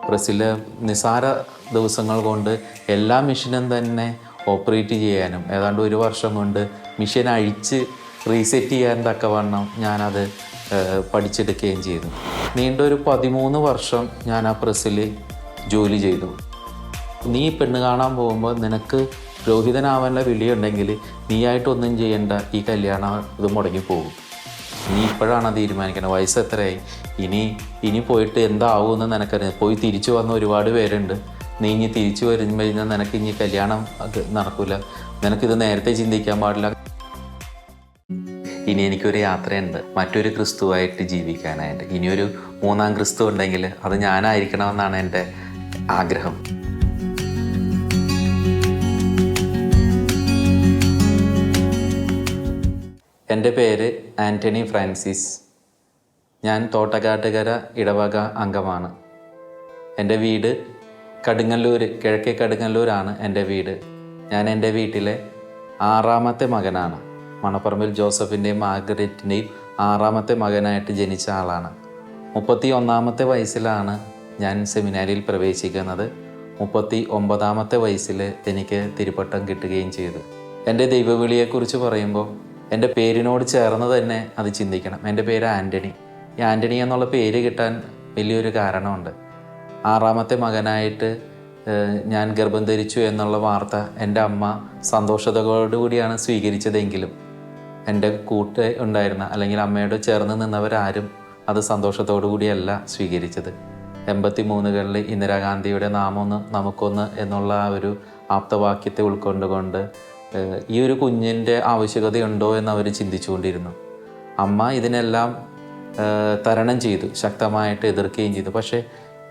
പ്രസ്സിലെ നിസാര ദിവസങ്ങൾ കൊണ്ട് എല്ലാ മെഷീനും തന്നെ ഓപ്പറേറ്റ് ചെയ്യാനും ഏതാണ്ട് 1 വർഷം കൊണ്ട് മെഷീൻ അഴിച്ച് റീസെറ്റ് ചെയ്യാൻ തക്കവണ്ണം ഞാനത് പഠിച്ചെടുക്കുകയും ചെയ്തു. നീണ്ടൊരു 13 വർഷം ഞാൻ ആ പ്രസ്സിൽ ജോലി ചെയ്തു. നീ പെണ്ണ് കാണാൻ പോകുമ്പോൾ നിനക്ക് രോഹിതനാവാനുള്ള വിളിയുണ്ടെങ്കിൽ നീയായിട്ടൊന്നും ചെയ്യേണ്ട, ഈ കല്യാണം ഇത് മുടങ്ങിപ്പോകും. നീ ഇപ്പോഴാണ് തീരുമാനിക്കണം. വയസ്സ് എത്രയായി, ഇനി പോയിട്ട് എന്താവുമെന്ന് നിനക്കറിയാം. പോയി തിരിച്ചു വന്ന ഒരുപാട് പേരുണ്ട്. നീ ഇനി തിരിച്ചു വരുമ്പോൾ നിനക്ക് ഇനി കല്യാണം അത് നടക്കില്ല. നിനക്കിത് നേരത്തെ ചിന്തിക്കാൻ പാടില്ല. ഇനി എനിക്കൊരു യാത്രയുണ്ട്, മറ്റൊരു ക്രിസ്തുവായിട്ട് ജീവിക്കാനായിട്ട്. ഇനിയൊരു 3-ാം ക്രിസ്തു ഉണ്ടെങ്കിൽ അത് ഞാനായിരിക്കണമെന്നാണ് എൻ്റെ ആഗ്രഹം. എൻ്റെ പേര് ആൻ്റണി ഫ്രാൻസിസ്. ഞാൻ തോട്ടക്കാട്ടുകര ഇടവക അംഗമാണ്. എൻ്റെ വീട് കടുങ്ങല്ലൂർ, കിഴക്കേ കടുങ്ങല്ലൂരാണ് എൻ്റെ വീട്. ഞാൻ എൻ്റെ വീട്ടിലെ 6ാമത്തെ മകനാണ്. മണപ്പറമ്പിൽ ജോസഫിൻ്റെയും മാർഗരറ്റിൻ്റെയും 6ാമത്തെ മകനായിട്ട് ജനിച്ച ആളാണ്. 31ാമത്തെ വയസ്സിലാണ് ഞാൻ സെമിനാരിയിൽ പ്രവേശിക്കുന്നത്. 39ാമത്തെ വയസ്സിൽ എനിക്ക് തിരുപ്പട്ടം കിട്ടുകയും ചെയ്തു. എൻ്റെ ദൈവവിളിയെക്കുറിച്ച് പറയുമ്പോൾ എൻ്റെ പേരിനോട് ചേർന്ന് തന്നെ അത് ചിന്തിക്കണം. എൻ്റെ പേര് ആൻ്റണി. ഈ ആൻ്റണി എന്നുള്ള പേര് കിട്ടാൻ വലിയൊരു കാരണമുണ്ട്. 6ാമത്തെ മകനായിട്ട് ഞാൻ ഗർഭം ധരിച്ചു എന്നുള്ള വാർത്ത എൻ്റെ അമ്മ സന്തോഷത്തോടുകൂടിയാണ് സ്വീകരിച്ചതെങ്കിലും എൻ്റെ കൂട്ട് ഉണ്ടായിരുന്ന അല്ലെങ്കിൽ അമ്മയോട് ചേർന്ന് നിന്നവരാരും അത് സന്തോഷത്തോടു കൂടിയല്ല സ്വീകരിച്ചത്. 83കളിൽ ഇന്ദിരാഗാന്ധിയുടെ നാമൊന്ന് നമുക്കൊന്ന് എന്നുള്ള ആ ഒരു ആപ്തവാക്യത്തെ ഉൾക്കൊണ്ടുകൊണ്ട് ഈ ഒരു കുഞ്ഞിൻ്റെ ആവശ്യകതയുണ്ടോ എന്ന് അവർ ചിന്തിച്ചുകൊണ്ടിരുന്നു. അമ്മ ഇതിനെല്ലാം തരണം ചെയ്തു, ശക്തമായിട്ട് എതിർക്കുകയും ചെയ്തു. പക്ഷേ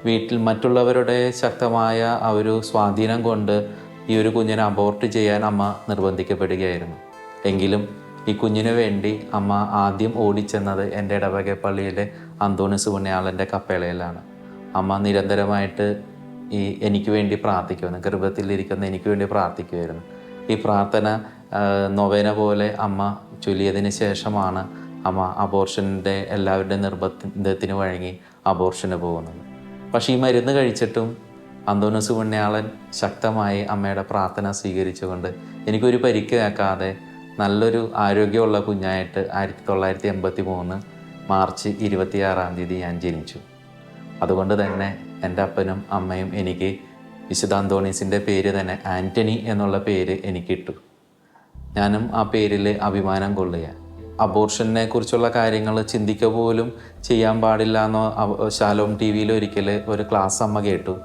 വീട്ടിൽ മറ്റുള്ളവരുടെ ശക്തമായ ആ ഒരു സ്വാധീനം കൊണ്ട് ഈ ഒരു കുഞ്ഞിനെ അബോർട്ട് ചെയ്യാൻ അമ്മ നിർബന്ധിക്കപ്പെടുകയായിരുന്നു. എങ്കിലും ഈ കുഞ്ഞിന് വേണ്ടി അമ്മ ആദ്യം ഓടിച്ചെന്നത് എൻ്റെ ഇടവക പള്ളിയിലെ അന്തോണിസ് പുണ്യാളൻ്റെ കപ്പേളയിലാണ്. അമ്മ നിരന്തരമായിട്ട് എനിക്ക് വേണ്ടി പ്രാർത്ഥിക്കുമായിരുന്നു. ഗർഭത്തിലിരിക്കുന്ന എനിക്ക് വേണ്ടി പ്രാർത്ഥിക്കുമായിരുന്നു. ഈ പ്രാർത്ഥന നൊവേന പോലെ അമ്മ ചൊല്ലിയതിന് ശേഷമാണ് അമ്മ അബോർഷൻ്റെ എല്ലാവരുടെ നിർബന്ധത്തിന് വഴങ്ങി അബോർഷന് പോകുന്നത്. പക്ഷേ ഈ മരുന്ന് കഴിച്ചിട്ടും അന്തോണിസ് പുണ്യാളൻ ശക്തമായി അമ്മയുടെ പ്രാർത്ഥന സ്വീകരിച്ചുകൊണ്ട് എനിക്കൊരു പരിക്ക് കേൾക്കാതെ നല്ലൊരു ആരോഗ്യമുള്ള കുഞ്ഞായിട്ട് 1983 മാർച്ച് 26-ാം തീയതി ഞാൻ ജനിച്ചു. അതുകൊണ്ട് തന്നെ എൻ്റെ അപ്പനും അമ്മയും എനിക്ക് വിശുദ്ധ അന്തോണീസിൻ്റെ പേര് തന്നെ ആൻ്റണി എന്നുള്ള പേര് എനിക്കിട്ടു. ഞാനും ആ പേരിൽ അഭിമാനം കൊള്ളുക. അബോർഷനെ കുറിച്ചുള്ള കാര്യങ്ങൾ ചിന്തിക്കുക പോലും ചെയ്യാൻ പാടില്ല എന്നോ ശാലോം TV-യിൽ ഒരിക്കൽ ഒരു ക്ലാസ് അമ്മ കേട്ടു.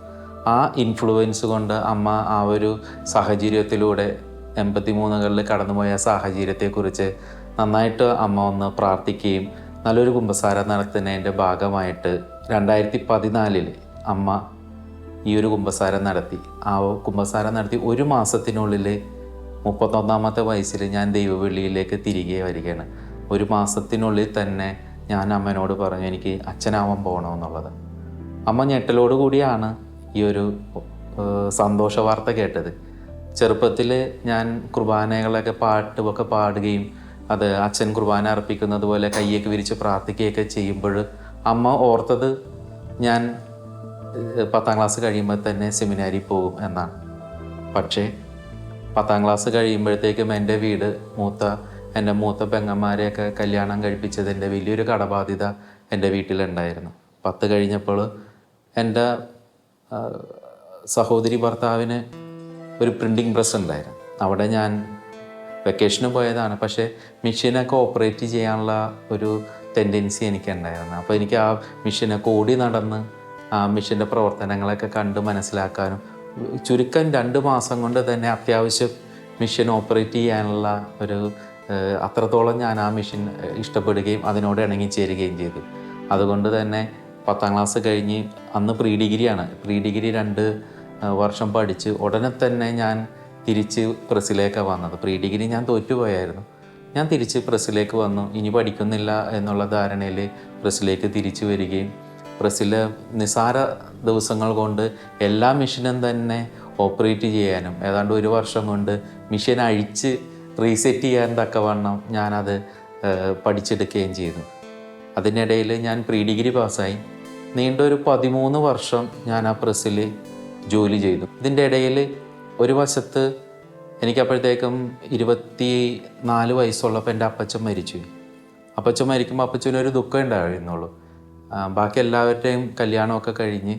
ആ ഇൻഫ്ലുവൻസ് കൊണ്ട് അമ്മ ആ ഒരു സാഹചര്യത്തിലൂടെ 83കളിൽ കടന്നുപോയ സാഹചര്യത്തെക്കുറിച്ച് നന്നായിട്ട് അമ്മ ഒന്ന് പ്രാർത്ഥിക്കുകയും നല്ലൊരു കുമ്പസാരം നടത്തുന്നതിൻ്റെ ഭാഗമായിട്ട് 2014 അമ്മ ഈ ഒരു കുമ്പസാരം നടത്തി. ആ കുമ്പസാരം നടത്തി 1 മാസത്തിനുള്ളിൽ 31ാമത്തെ വയസ്സിൽ ഞാൻ ദൈവവിളിയിലേക്ക് തിരികെ വരികയാണ്. 1 മാസത്തിനുള്ളിൽ തന്നെ ഞാൻ അമ്മനോട് പറഞ്ഞു എനിക്ക് അച്ഛനാവാൻ പോകണമെന്നുള്ളത്. അമ്മ ഞെട്ടലോടുകൂടിയാണ് ഈ ഒരു സന്തോഷ വാർത്ത കേട്ടത്. ചെറുപ്പത്തിൽ ഞാൻ കുർബാനകളൊക്കെ പാട്ടുമൊക്കെ പാടുകയും അത് അച്ഛൻ കുർബാന അർപ്പിക്കുന്നത് പോലെ കയ്യൊക്കെ വിരിച്ച് പ്രാർത്ഥിക്കുകയൊക്കെ ചെയ്യുമ്പോൾ അമ്മ ഓർത്തത് ഞാൻ 10ാം ക്ലാസ് കഴിയുമ്പോൾ തന്നെ സെമിനാരിൽ പോകും എന്നാണ്. പക്ഷേ 10ാം ക്ലാസ് കഴിയുമ്പോഴത്തേക്കും എൻ്റെ വീട് എൻ്റെ മൂത്ത പെങ്ങന്മാരെയൊക്കെ കല്യാണം കഴിപ്പിച്ചതിൻ്റെ വലിയൊരു കടബാധ്യത എൻ്റെ വീട്ടിലുണ്ടായിരുന്നു. 10 കഴിഞ്ഞപ്പോൾ എൻ്റെ സഹോദരി ഭർത്താവിന് ഒരു പ്രിൻറ്റിങ് പ്രസ് ഉണ്ടായിരുന്നു. അവിടെ ഞാൻ വെക്കേഷന് പോയതാണ്. പക്ഷേ മെഷീനൊക്കെ ഓപ്പറേറ്റ് ചെയ്യാനുള്ള ഒരു ടെൻഡൻസി എനിക്കുണ്ടായിരുന്നു. അപ്പോൾ എനിക്ക് ആ മെഷീനൊക്കെ ഓടി നടന്ന് ആ മെഷീൻ്റെ പ്രവർത്തനങ്ങളൊക്കെ കണ്ട് മനസ്സിലാക്കാനും ചുരുക്കം 2 മാസം കൊണ്ട് തന്നെ അത്യാവശ്യം മെഷീൻ ഓപ്പറേറ്റ് ചെയ്യാനുള്ള ഒരു അത്രത്തോളം ഞാൻ ആ മെഷീൻ ഇഷ്ടപ്പെടുകയും അതിനോട് ഇണങ്ങിച്ചേരുകയും ചെയ്തു. അതുകൊണ്ട് തന്നെ 10ാം ക്ലാസ് കഴിഞ്ഞ് അന്ന് പ്രീ ഡിഗ്രിയാണ്. പ്രീ ഡിഗ്രി 2 വർഷം പഠിച്ച് ഉടനെ തന്നെ ഞാൻ തിരിച്ച് പ്രസ്സിലേക്ക് വന്നത്. പ്രീ ഡിഗ്രി ഞാൻ തോറ്റുപോയായിരുന്നു. ഞാൻ തിരിച്ച് പ്രസ്സിലേക്ക് വന്നു. ഇനി പഠിക്കുന്നില്ല എന്നുള്ള ധാരണയിൽ പ്രസ്സിലേക്ക് തിരിച്ചു വരികയും പ്രസ്സിലെ നിസാര ദിവസങ്ങൾ കൊണ്ട് എല്ലാ മെഷീനും തന്നെ ഓപ്പറേറ്റ് ചെയ്യാനും ഏതാണ്ട് 1 വർഷം കൊണ്ട് മെഷീൻ അഴിച്ച് റീസെറ്റ് ചെയ്യാൻ തക്കവണ്ണം ഞാനത് പഠിച്ചെടുക്കുകയും ചെയ്തു. അതിനിടയിൽ ഞാൻ പ്രീ ഡിഗ്രി പാസ്സായി. നീണ്ട ഒരു 13 വർഷം ഞാൻ ആ പ്രസ്സിൽ ജോലി ചെയ്തു. ഇതിൻ്റെ ഇടയിൽ ഒരു വശത്ത് എനിക്കപ്പോഴത്തേക്കും 24 വയസ്സുള്ളപ്പോൾ എൻ്റെ അപ്പച്ചൻ മരിച്ചു. അപ്പച്ചൻ മരിക്കുമ്പോൾ അപ്പച്ചനൊരു ദുഃഖം ഉണ്ടായിരുന്നുള്ളൂ. ബാക്കി എല്ലാവരുടെയും കല്യാണമൊക്കെ കഴിഞ്ഞ്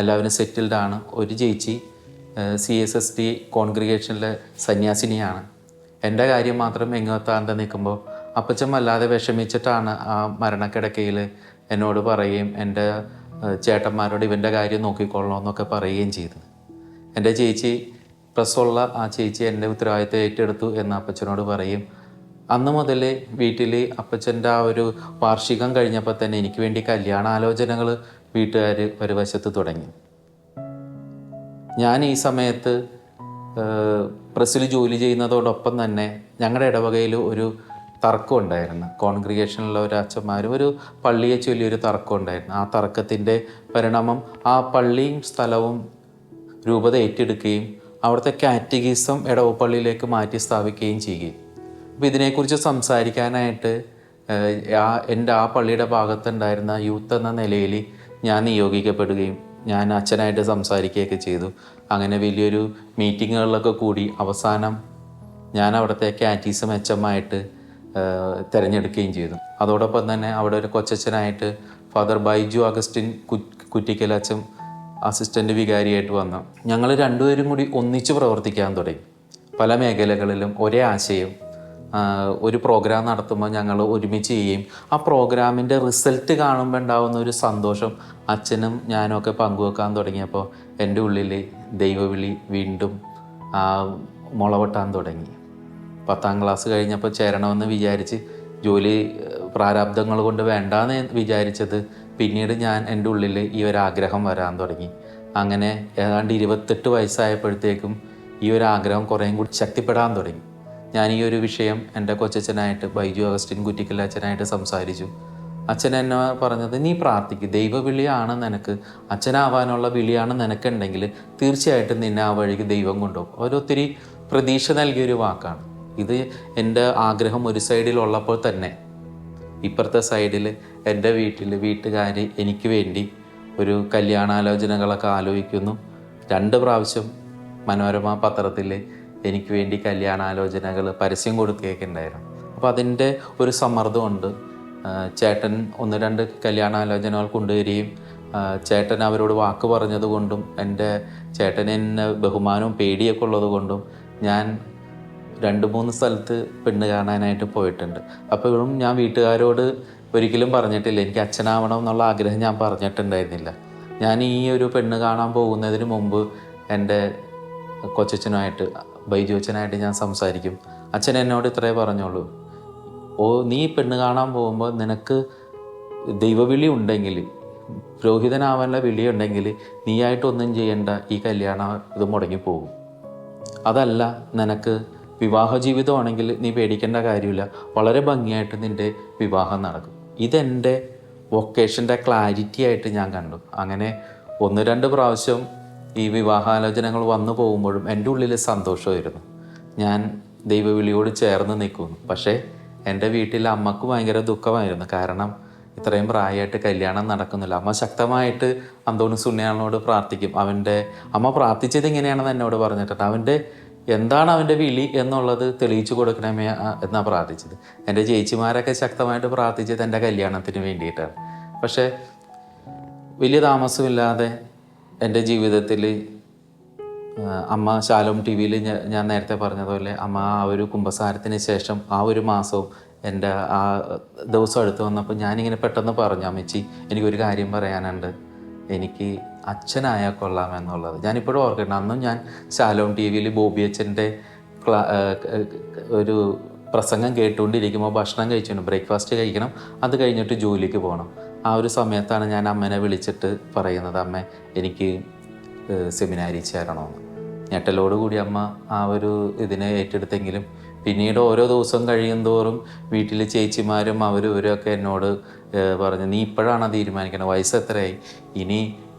എല്ലാവരും സെറ്റിൽഡാണ്. ഒരു ചേച്ചി CSST കോൺഗ്രിഗേഷനിലെ സന്യാസിനിയാണ്. എൻ്റെ കാര്യം മാത്രം എങ്ങോത്താണ്ട് നിൽക്കുമ്പോൾ അപ്പച്ചൻ വല്ലാതെ വിഷമിച്ചിട്ടാണ് ആ മരണക്കിടക്കയിൽ എന്നോട് പറയുകയും എൻ്റെ ചേട്ടന്മാരോട് ഇവൻ്റെ കാര്യം നോക്കിക്കൊള്ളണമെന്നൊക്കെ പറയുകയും ചെയ്തു. എൻ്റെ ചേച്ചി പ്രസ്സുള്ള ആ ചേച്ചി എൻ്റെ ഉത്തരവാദിത്തം ഏറ്റെടുത്തു എന്ന് അപ്പച്ചനോട് പറയും. അന്ന് മുതൽ വീട്ടിൽ അപ്പച്ചൻ്റെ ആ ഒരു വാർഷികം കഴിഞ്ഞപ്പോൾ തന്നെ എനിക്ക് വേണ്ടി കല്യാണാലോചനകൾ വീട്ടുകാർ ഒരു വശത്ത് തുടങ്ങി. ഞാൻ ഈ സമയത്ത് പ്രസ്സിൽ ജോലി ചെയ്യുന്നതോടൊപ്പം തന്നെ ഞങ്ങളുടെ ഇടവകയിൽ ഒരു തർക്കം ഉണ്ടായിരുന്നു. കോൺഗ്രിഗേഷനിലുള്ള ഒരു അച്ഛന്മാരും ഒരു പള്ളിയെ ചൊല്ലി ഒരു തർക്കം ഉണ്ടായിരുന്നു. ആ തർക്കത്തിൻ്റെ പരിണാമം ആ പള്ളിയും സ്ഥലവും രൂപത ഏറ്റെടുക്കുകയും അവിടുത്തെ കാറ്റഗിസം ഇടവപ്പള്ളിയിലേക്ക് മാറ്റി സ്ഥാപിക്കുകയും ചെയ്യുകയും. അപ്പോൾ ഇതിനെക്കുറിച്ച് സംസാരിക്കാനായിട്ട് എൻ്റെ ആ പള്ളിയുടെ ഭാഗത്തുണ്ടായിരുന്ന യൂത്ത് എന്ന നിലയിൽ ഞാൻ നിയോഗിക്കപ്പെടുകയും ഞാൻ അച്ഛനായിട്ട് സംസാരിക്കുകയൊക്കെ ചെയ്തു. അങ്ങനെ വലിയൊരു മീറ്റിങ്ങുകളിലൊക്കെ കൂടി അവസാനം ഞാൻ അവിടുത്തെ കാറ്റഗിസം HM-ആയിട്ട് തിരഞ്ഞെടുക്കുകയും ചെയ്തു. അതോടൊപ്പം തന്നെ അവിടെ ഒരു കൊച്ചച്ഛനായിട്ട് ഫാദർ ബൈജു അഗസ്റ്റിൻ കുറ്റിക്കലച്ചൻ അസിസ്റ്റൻ്റ് വികാരിയായിട്ട് വന്നു. ഞങ്ങൾ രണ്ടുപേരും കൂടി ഒന്നിച്ച് പ്രവർത്തിക്കാൻ തുടങ്ങി. പല മേഖലകളിലും ഒരേ ആശയം. ഒരു പ്രോഗ്രാം നടത്തുമ്പോൾ ഞങ്ങൾ ഒരുമിച്ച് ചെയ്യുകയും ആ പ്രോഗ്രാമിൻ്റെ റിസൾട്ട് കാണുമ്പോൾ ഉണ്ടാകുന്ന ഒരു സന്തോഷം അച്ഛനും ഞാനും ഒക്കെ പങ്കുവെക്കാൻ തുടങ്ങിയപ്പോൾ എൻ്റെ ഉള്ളിൽ ദൈവവിളി വീണ്ടും മുളവട്ടാൻ തുടങ്ങി. 10ാം ക്ലാസ് കഴിഞ്ഞപ്പോൾ ചേരണമെന്ന് വിചാരിച്ച് ജോലി പ്രാരാബ്ദങ്ങൾ കൊണ്ട് വേണ്ടാന്ന് വിചാരിച്ചത് പിന്നീട് ഞാൻ എൻ്റെ ഉള്ളിൽ ഈ ഒരു ആഗ്രഹം വരാൻ തുടങ്ങി. അങ്ങനെ ഏതാണ്ട് 28 വയസ്സായപ്പോഴത്തേക്കും ഈ ഒരു ആഗ്രഹം കുറേയും കൂടി ശക്തിപ്പെടാൻ തുടങ്ങി. ഞാൻ ഈ ഒരു വിഷയം എൻ്റെ കൊച്ചച്ഛനായിട്ട് ബൈജു അഗസ്റ്റിൻ കുറ്റിക്കലച്ചനായിട്ട് സംസാരിച്ചു. അച്ഛൻ എന്നെ പറഞ്ഞത്, നീ പ്രാർത്ഥിക്കുക, ദൈവവിളിയാണ് നിനക്ക്, അച്ഛനാവാനുള്ള വിളിയാണ് നിനക്കുണ്ടെങ്കിൽ തീർച്ചയായിട്ടും നിന്നെ ആ വഴിക്ക് ദൈവം കൊണ്ടുപോകും. അവരൊത്തിരി പ്രതീക്ഷ നൽകിയൊരു വാക്കാണ് ഇത്. എൻ്റെ ആഗ്രഹം ഒരു സൈഡിലുള്ളപ്പോൾ തന്നെ ഇപ്പുറത്തെ സൈഡിൽ എൻ്റെ വീട്ടുകാർ എനിക്ക് വേണ്ടി ഒരു കല്യാണാലോചനകളൊക്കെ ആലോചിക്കുന്നു. 2 പ്രാവശ്യം മനോരമ പത്രത്തിൽ എനിക്ക് വേണ്ടി കല്യാണാലോചനകൾ പരസ്യം കൊടുക്കുകയൊക്കെ ഉണ്ടായിരുന്നു. അപ്പോൾ അതിൻ്റെ ഒരു സമ്മർദ്ദമുണ്ട്. ചേട്ടൻ 1-2 കല്യാണാലോചനകൾ കൊണ്ടുവരികയും ചേട്ടൻ അവരോട് വാക്ക് പറഞ്ഞതുകൊണ്ടും എൻ്റെ ചേട്ടന് എന്നെ ബഹുമാനവും പേടിയൊക്കെ ഉള്ളത് കൊണ്ടും ഞാൻ 2-3 സ്ഥലത്ത് പെണ്ണ് കാണാനായിട്ട് പോയിട്ടുണ്ട്. അപ്പോഴും ഞാൻ വീട്ടുകാരോട് ഒരിക്കലും പറഞ്ഞിട്ടില്ല, എനിക്ക് അച്ഛനാവണം എന്നുള്ള ആഗ്രഹം ഞാൻ പറഞ്ഞിട്ടുണ്ടായിരുന്നില്ല. ഞാൻ ഈ ഒരു പെണ്ണ് കാണാൻ പോകുന്നതിന് മുമ്പ് എൻ്റെ കൊച്ചച്ഛനുമായിട്ട് ബൈജു അച്ഛനായിട്ട് ഞാൻ സംസാരിക്കും. അച്ഛൻ എന്നോട് ഇത്രേ പറഞ്ഞോളൂ, നീ പെണ്ണ് കാണാൻ പോകുമ്പോൾ നിനക്ക് ദൈവവിളി ഉണ്ടെങ്കിൽ, പുരോഹിതനാവാനുള്ള വിളിയുണ്ടെങ്കിൽ നീയായിട്ടൊന്നും ചെയ്യേണ്ട, ഈ കല്യാണം ഇത് മുടങ്ങിപ്പോകും. അതല്ല, നിനക്ക് വിവാഹ ജീവിതമാണെങ്കിൽ നീ പേടിക്കേണ്ട കാര്യമില്ല, വളരെ ഭംഗിയായിട്ട് നിൻ്റെ വിവാഹം നടക്കും. ഇതെൻ്റെ വൊക്കേഷൻ്റെ ക്ലാരിറ്റി ആയിട്ട് ഞാൻ കണ്ടു. അങ്ങനെ 1-2 പ്രാവശ്യം ഈ വിവാഹാലോചനകൾ വന്നു പോകുമ്പോഴും എൻ്റെ ഉള്ളിൽ സന്തോഷമായിരുന്നു. ഞാൻ ദൈവവിളിയോട് ചേർന്ന് നിൽക്കുന്നു. പക്ഷേ എൻ്റെ വീട്ടിൽ അമ്മക്ക് ഭയങ്കര ദുഃഖമായിരുന്നു. കാരണം ഇത്രയും പ്രായമായിട്ട് കല്യാണം നടക്കുന്നില്ല. അമ്മ ശക്തമായിട്ട് അന്തോണീസ് ഉണ്ണിയാളിനോട് പ്രാർത്ഥിക്കും. അമ്മ പ്രാർത്ഥിച്ചത് ഇങ്ങനെയാണെന്ന് എന്നോട് പറഞ്ഞിട്ടുണ്ട്. എന്താണ് അവൻ്റെ വിളി എന്നുള്ളത് തെളിയിച്ചു കൊടുക്കണമേ എന്നാണ് പ്രാർത്ഥിച്ചത്. എൻ്റെ ചേച്ചിമാരൊക്കെ ശക്തമായിട്ട് പ്രാർത്ഥിച്ചത് എൻ്റെ കല്യാണത്തിന് വേണ്ടിയിട്ടാണ്. പക്ഷേ വലിയ താമസമില്ലാതെ എൻ്റെ ജീവിതത്തിൽ അമ്മ ശാലോം TV-യിൽ ഞാൻ നേരത്തെ പറഞ്ഞതുപോലെ അമ്മ ആ ഒരു കുമ്പസാരത്തിന് ശേഷം ആ ഒരു മാസവും എൻ്റെ ആ ദിവസം അടുത്ത് വന്നപ്പോൾ ഞാനിങ്ങനെ പെട്ടെന്ന് പറഞ്ഞു, അമ്മച്ചി എനിക്കൊരു കാര്യം പറയാനുണ്ട്, എനിക്ക് അച്ഛനായാൽ കൊള്ളാമെന്നുള്ളത്. ഞാനിപ്പോഴും ഓർക്കണം. അന്നും ഞാൻ ശാലോം TV-യിൽ ബോബി അച്ഛൻ്റെ ഒരു പ്രസംഗം കേട്ടുകൊണ്ടിരിക്കുമ്പോൾ ഭക്ഷണം കഴിച്ചു, ബ്രേക്ക്ഫാസ്റ്റ് കഴിക്കണം, അത് കഴിഞ്ഞിട്ട് ജോലിക്ക് പോകണം. ആ ഒരു സമയത്താണ് ഞാൻ അമ്മേനെ വിളിച്ചിട്ട് പറയുന്നത്, അമ്മ എനിക്ക് സെമിനാരി ചേരണമെന്ന്. ഞെട്ടലോടുകൂടി അമ്മ ആ ഒരു ഇതിനെ ഏറ്റെടുത്തെങ്കിലും പിന്നീട് ഓരോ ദിവസം കഴിയുന്തോറും വീട്ടിൽ ചേച്ചിമാരും ഇവരൊക്കെ എന്നോട് പറഞ്ഞു, നീ ഇപ്പോഴാണ് തീരുമാനിക്കണം, വയസ്സ് എത്രയായി,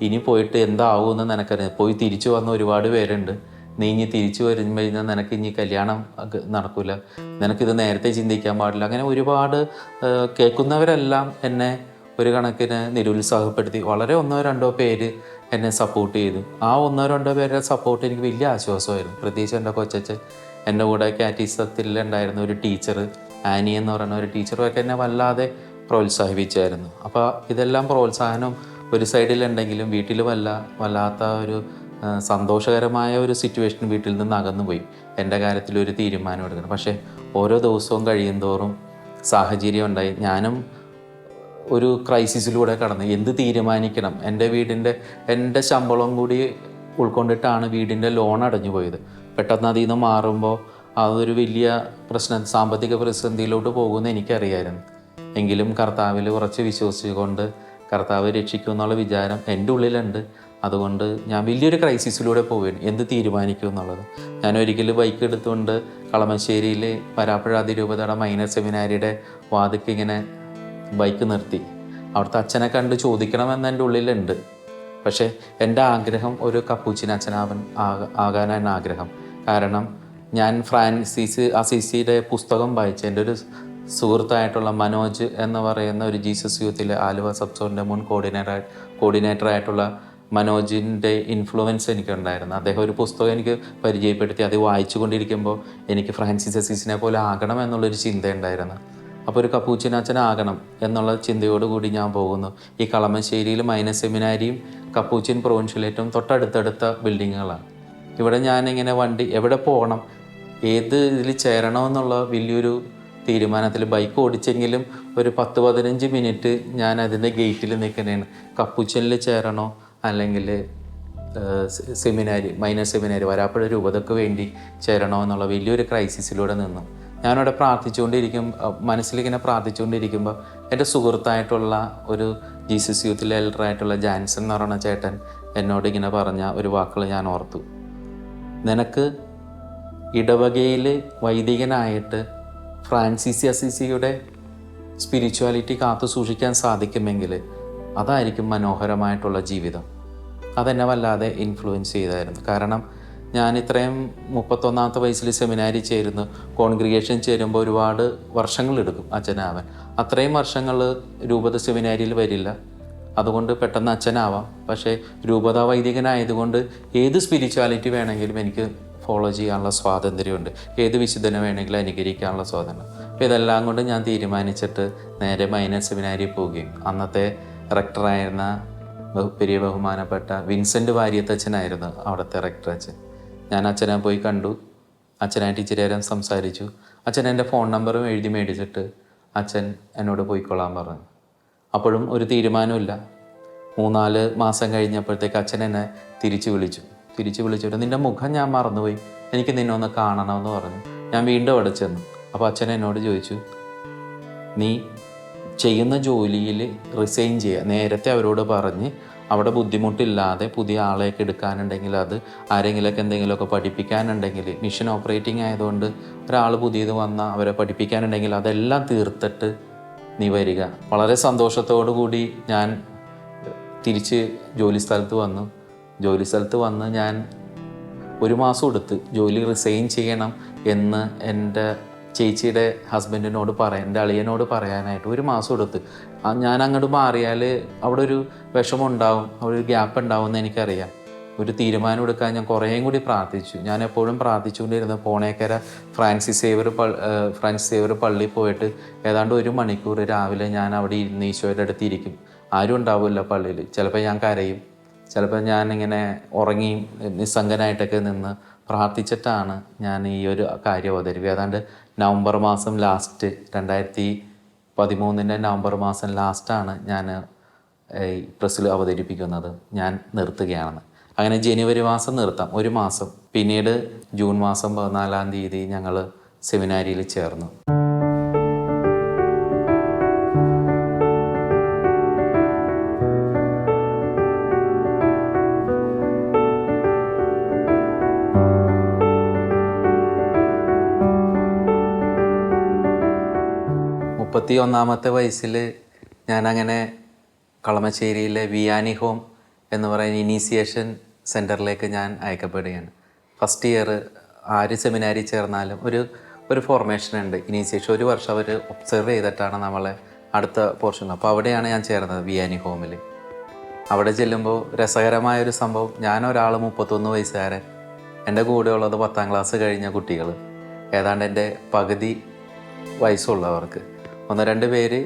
ഇനി പോയിട്ട് എന്താവുമെന്ന് നിനക്കറിയാം, പോയി തിരിച്ചു വന്ന ഒരുപാട് പേരുണ്ട്, നീ ഇനി തിരിച്ചു വരുമ്പോൾ നിനക്ക് ഇനി കല്യാണം നടക്കില്ല, നിനക്കിത് നേരത്തെ ചിന്തിക്കാൻ പാടില്ല. അങ്ങനെ ഒരുപാട് കേൾക്കുന്നവരെല്ലാം എന്നെ ഒരു കണക്കിന് നിരുത്സാഹപ്പെടുത്തി. വളരെ ഒന്നോ രണ്ടോ പേര് എന്നെ സപ്പോർട്ട് ചെയ്തു. ആ ഒന്നോ രണ്ടോ പേരുടെ സപ്പോർട്ട് എനിക്ക് വലിയ ആശ്വാസമായിരുന്നു. പ്രത്യേകിച്ച് എൻ്റെ കൊച്ചച്ഛൻ, എൻ്റെ കൂടെ കാറ്റീസത്തിലുണ്ടായിരുന്ന ഒരു ടീച്ചർ, ആനി എന്ന് പറയുന്ന ഒരു ടീച്ചറുമൊക്കെ എന്നെ വല്ലാതെ പ്രോത്സാഹിപ്പിച്ചായിരുന്നു. അപ്പോൾ ഇതെല്ലാം പ്രോത്സാഹനം ഒരു സൈഡിലുണ്ടെങ്കിലും വീട്ടിൽ വല്ലാത്ത ഒരു സന്തോഷകരമായ ഒരു സിറ്റുവേഷൻ വീട്ടിൽ നിന്ന് അകന്നുപോയി. എൻ്റെ കാര്യത്തിൽ ഒരു തീരുമാനം എടുക്കണം. പക്ഷേ ഓരോ ദിവസവും കഴിയുന്തോറും സാഹചര്യം ഉണ്ടായി. ഞാനും ഒരു ക്രൈസിസിലൂടെ കടന്നു. എന്ത് തീരുമാനിക്കണം? എൻ്റെ ശമ്പളം കൂടി ഉൾക്കൊണ്ടിട്ടാണ് വീടിൻ്റെ ലോൺ അടഞ്ഞു പോയത്. പെട്ടെന്ന് അതിൽ നിന്ന് മാറുമ്പോൾ അതൊരു വലിയ സാമ്പത്തിക പ്രതിസന്ധിയിലോട്ട് പോകുമെന്ന് എനിക്കറിയായിരുന്നു. എങ്കിലും കർത്താവിൽ കുറച്ച് വിശ്വസിച്ചുകൊണ്ട് കർത്താവ് രക്ഷിക്കും എന്നുള്ള വിചാരം എൻ്റെ ഉള്ളിലുണ്ട്. അതുകൊണ്ട് ഞാൻ വലിയൊരു ക്രൈസിസിലൂടെ പോവുകയാണ്, എന്ത് തീരുമാനിക്കും എന്നുള്ളത്. ഞാൻ ഒരിക്കലും ബൈക്ക് എടുത്തുകൊണ്ട് കളമശ്ശേരിയിൽ വരാപ്പുഴ അതിരൂപതയുടെ മൈനർ സെമിനാരിയുടെ വാതിക്ക് ഇങ്ങനെ ബൈക്ക് നിർത്തി. അവിടുത്തെ അച്ഛനെ കണ്ട് ചോദിക്കണമെന്ന് എൻ്റെ ഉള്ളിലുണ്ട്. പക്ഷേ എൻ്റെ ആഗ്രഹം ഒരു കപ്പൂച്ചിൻ ആകാനാണ് ആഗ്രഹം. കാരണം ഞാൻ ഫ്രാൻസിസ് അസീസിയുടെ പുസ്തകം വായിച്ചു. എൻ്റെ ഒരു സുഹൃത്തായിട്ടുള്ള മനോജ് എന്ന് പറയുന്ന ഒരു ജീസസ് യൂത്തിലെ ആലുവ സബ്സോണിൻ്റെ മുൻ കോർഡിനേറ്ററായിട്ടുള്ള മനോജിൻ്റെ ഇൻഫ്ലുവൻസ് എനിക്കുണ്ടായിരുന്നു. അദ്ദേഹം ഒരു പുസ്തകം എനിക്ക് പരിചയപ്പെടുത്തി. അത് വായിച്ചു കൊണ്ടിരിക്കുമ്പോൾ എനിക്ക് ഫ്രാൻസിസ് അസീസിനെ പോലെ ആകണം എന്നുള്ളൊരു ചിന്തയുണ്ടായിരുന്നു. അപ്പോൾ ഒരു കപ്പൂച്ചിനാച്ചനാകണം എന്നുള്ള ചിന്തയോടുകൂടി ഞാൻ പോകുന്നു. ഈ കളമശ്ശേരിയിൽ മൈനർ സെമിനാരിയും കപ്പൂച്ചിൻ പ്രൊവിൻഷ്യലേറ്റും തൊട്ടടുത്തടുത്ത ബിൽഡിങ്ങുകളാണ്. ഇവിടെ ഞാനിങ്ങനെ വണ്ടി എവിടെ പോകണം, ഏത് ഇതിൽ ചേരണമെന്നുള്ള വലിയൊരു തീരുമാനത്തിൽ ബൈക്ക് ഓടിച്ചെങ്കിലും ഒരു 10-15 മിനിറ്റ് ഞാൻ അതിൻ്റെ ഗേറ്റിൽ നിൽക്കുന്നതാണ്. കപ്പൂച്ചിനിൽ ചേരണോ അല്ലെങ്കിൽ മൈനർ സെമിനാരി വരാപ്പുഴ രൂപതയ്ക്ക് വേണ്ടി ചേരണോ എന്നുള്ള വലിയൊരു ക്രൈസിസിലൂടെ നിന്നു. ഞാനവിടെ മനസ്സിലിങ്ങനെ പ്രാർത്ഥിച്ചുകൊണ്ടിരിക്കുമ്പോൾ എൻ്റെ സുഹൃത്തായിട്ടുള്ള ഒരു ജീസസ് യൂത്തിലെ എൽഡറായിട്ടുള്ള ജാൻസൺ എന്ന് പറയുന്ന ചേട്ടൻ എന്നോട് ഇങ്ങനെ പറഞ്ഞ ഒരു വാക്കുകൾ ഞാൻ ഓർത്തു. നിനക്ക് ഇടവകയിൽ വൈദികനായിട്ട് ഫ്രാൻസിസ് അസീസിയുടെ സ്പിരിച്വാലിറ്റി കാത്തു സൂക്ഷിക്കാൻ സാധിക്കുമെങ്കിൽ അതായിരിക്കും മനോഹരമായിട്ടുള്ള ജീവിതം. അതെന്നെ വല്ലാതെ ഇൻഫ്ലുവൻസ് ചെയ്തായിരുന്നു. കാരണം ഞാൻ ഇത്രയും 31-ാമത്തെ വയസ്സിൽ സെമിനാരി ചേരുന്നു. കോൺഗ്രിഗേഷൻ ചേരുമ്പോൾ ഒരുപാട് വർഷങ്ങളെടുക്കും അച്ഛനാവാൻ. അത്രയും വർഷങ്ങൾ രൂപത സെമിനാരിയിൽ വരില്ല. അതുകൊണ്ട് പെട്ടെന്ന് അച്ഛനാവാം. പക്ഷേ രൂപത വൈദികനായതുകൊണ്ട് ഏത് സ്പിരിച്വാലിറ്റി വേണമെങ്കിലും എനിക്ക് ഫോളോ ചെയ്യാനുള്ള സ്വാതന്ത്ര്യമുണ്ട്. ഏത് വിശുദ്ധനെ വേണമെങ്കിലും അനുകരിക്കാനുള്ള സ്വാതന്ത്ര്യം. അപ്പോൾ ഇതെല്ലാം കൊണ്ട് ഞാൻ തീരുമാനിച്ചിട്ട് നേരെ മൈനർ സെമിനാരിയിൽ പോവുകയും അന്നത്തെ റെക്ടറായിരുന്ന പെരിയ ബഹുമാനപ്പെട്ട വിൻസെൻ്റ് വാര്യത്തച്ഛനായിരുന്നു അവിടുത്തെ റെക്ടർ അച്ഛൻ. ഞാൻ അച്ഛനെ പോയി കണ്ടു. അച്ഛനായിട്ട് ഇച്ചിരി നേരം സംസാരിച്ചു. അച്ഛൻ എൻ്റെ ഫോൺ നമ്പറും എഴുതി മേടിച്ചിട്ട് അച്ഛൻ എന്നോട് പോയിക്കൊള്ളാൻ പറഞ്ഞു. അപ്പോഴും ഒരു തീരുമാനമില്ല. 3-4 മാസം കഴിഞ്ഞപ്പോഴത്തേക്ക് അച്ഛൻ എന്നെ തിരിച്ചു വിളിച്ചിട്ട് നിൻ്റെ മുഖം ഞാൻ മറന്നുപോയി, എനിക്ക് നിന്നെ ഒന്ന് കാണണമെന്ന് പറഞ്ഞു. ഞാൻ വീണ്ടും അവിടെ ചെന്നു. അപ്പോൾ അച്ഛൻ എന്നോട് ചോദിച്ചു, നീ ചെയ്യുന്ന ജോലിയിൽ റിസൈൻ ചെയ്യുക. നേരത്തെ അവരോട് പറഞ്ഞ് അവിടെ ബുദ്ധിമുട്ടില്ലാതെ പുതിയ ആളെയൊക്കെ എടുക്കാനുണ്ടെങ്കിൽ, അത് ആരെങ്കിലുമൊക്കെ എന്തെങ്കിലുമൊക്കെ പഠിപ്പിക്കാനുണ്ടെങ്കിൽ, മിഷൻ ഓപ്പറേറ്റിംഗ് ആയതുകൊണ്ട് ഒരാൾ പുതിയത് വന്നാൽ അവരെ പഠിപ്പിക്കാനുണ്ടെങ്കിൽ അതെല്ലാം തീർത്തിട്ട് നീ വരിക. വളരെ സന്തോഷത്തോടു കൂടി ഞാൻ തിരിച്ച് ജോലി സ്ഥലത്ത് വന്ന് ഞാൻ 1 മാസം എടുത്ത് ജോലി റിസൈൻ ചെയ്യണം എന്ന് എൻ്റെ ചേച്ചിയുടെ ഹസ്ബൻഡിനോട് എൻ്റെ അളിയനോട് പറയാനായിട്ട് 1 മാസം എടുത്ത്. ഞാൻ അങ്ങോട്ട് മാറിയാൽ അവിടെ ഒരു വിഷമം ഉണ്ടാവും, അവിടെ ഒരു ഗ്യാപ്പ് ഉണ്ടാവും എന്ന് എനിക്കറിയാം. ഒരു തീരുമാനം എടുക്കാൻ ഞാൻ കുറേയും കൂടി പ്രാർത്ഥിച്ചു. ഞാൻ എപ്പോഴും പ്രാർത്ഥിച്ചുകൊണ്ടിരുന്നു. പോണേക്കര ഫ്രാൻസിസ് സേവർ പള്ളിയിൽ പോയിട്ട് ഏതാണ്ട് 1 മണിക്കൂർ രാവിലെ ഞാൻ അവിടെ ഇരുന്ന് ഈശോയുടെ അടുത്ത് ഇരിക്കും. ആരും ഉണ്ടാവില്ല പള്ളിയിൽ. ചിലപ്പോൾ ഞാൻ കരയും, ചിലപ്പോൾ ഞാനിങ്ങനെ ഉറങ്ങിയും നിസ്സംഗനായിട്ടൊക്കെ നിന്ന് പ്രാർത്ഥിച്ചിട്ടാണ് ഞാൻ ഈ ഒരു കാര്യം അവതരിപ്പിക്കുക. ഏതാണ്ട് നവംബർ മാസം ലാസ്റ്റ് 2013 നവംബർ മാസം ലാസ്റ്റാണ് ഞാൻ ഈ പ്രസ്സിൽ അവതരിപ്പിക്കുന്നത് ഞാൻ നിർത്തുകയാണെന്ന്. അങ്ങനെ ജനുവരി മാസം നിർത്താം, 1 മാസം. പിന്നീട് ജൂൺ മാസം 14-ാം തീയതി ഞങ്ങൾ സെമിനാരിയിൽ ചേർന്നു. ാമത്തെ വയസ്സിൽ ഞാനങ്ങനെ കളമശ്ശേരിയിലെ വിയാനി ഹോം എന്ന് പറയുന്ന ഇനീസിയേഷൻ സെൻറ്ററിലേക്ക് ഞാൻ അയക്കപ്പെടുകയാണ്. ഫസ്റ്റ് ഇയർ ആര് സെമിനാരി ചേർന്നാലും ഒരു ഫോർമേഷൻ ഉണ്ട്, ഇനീസിയേഷൻ. 1 വർഷം അവർ ഒബ്സർവ് ചെയ്തിട്ടാണ് നമ്മളെ അടുത്ത പോർഷൻ. അപ്പോൾ അവിടെയാണ് ഞാൻ ചേർന്നത്, വിയാനി ഹോമിൽ. അവിടെ ചെല്ലുമ്പോൾ രസകരമായൊരു സംഭവം, ഞാനൊരാൾ 31 വയസ്സുകാരൻ, എൻ്റെ കൂടെയുള്ളത് 10ാം ക്ലാസ് കഴിഞ്ഞ കുട്ടികൾ, ഏതാണ്ട് എൻ്റെ പകുതി വയസ്സുള്ളവർക്ക്. 1-2 പേര്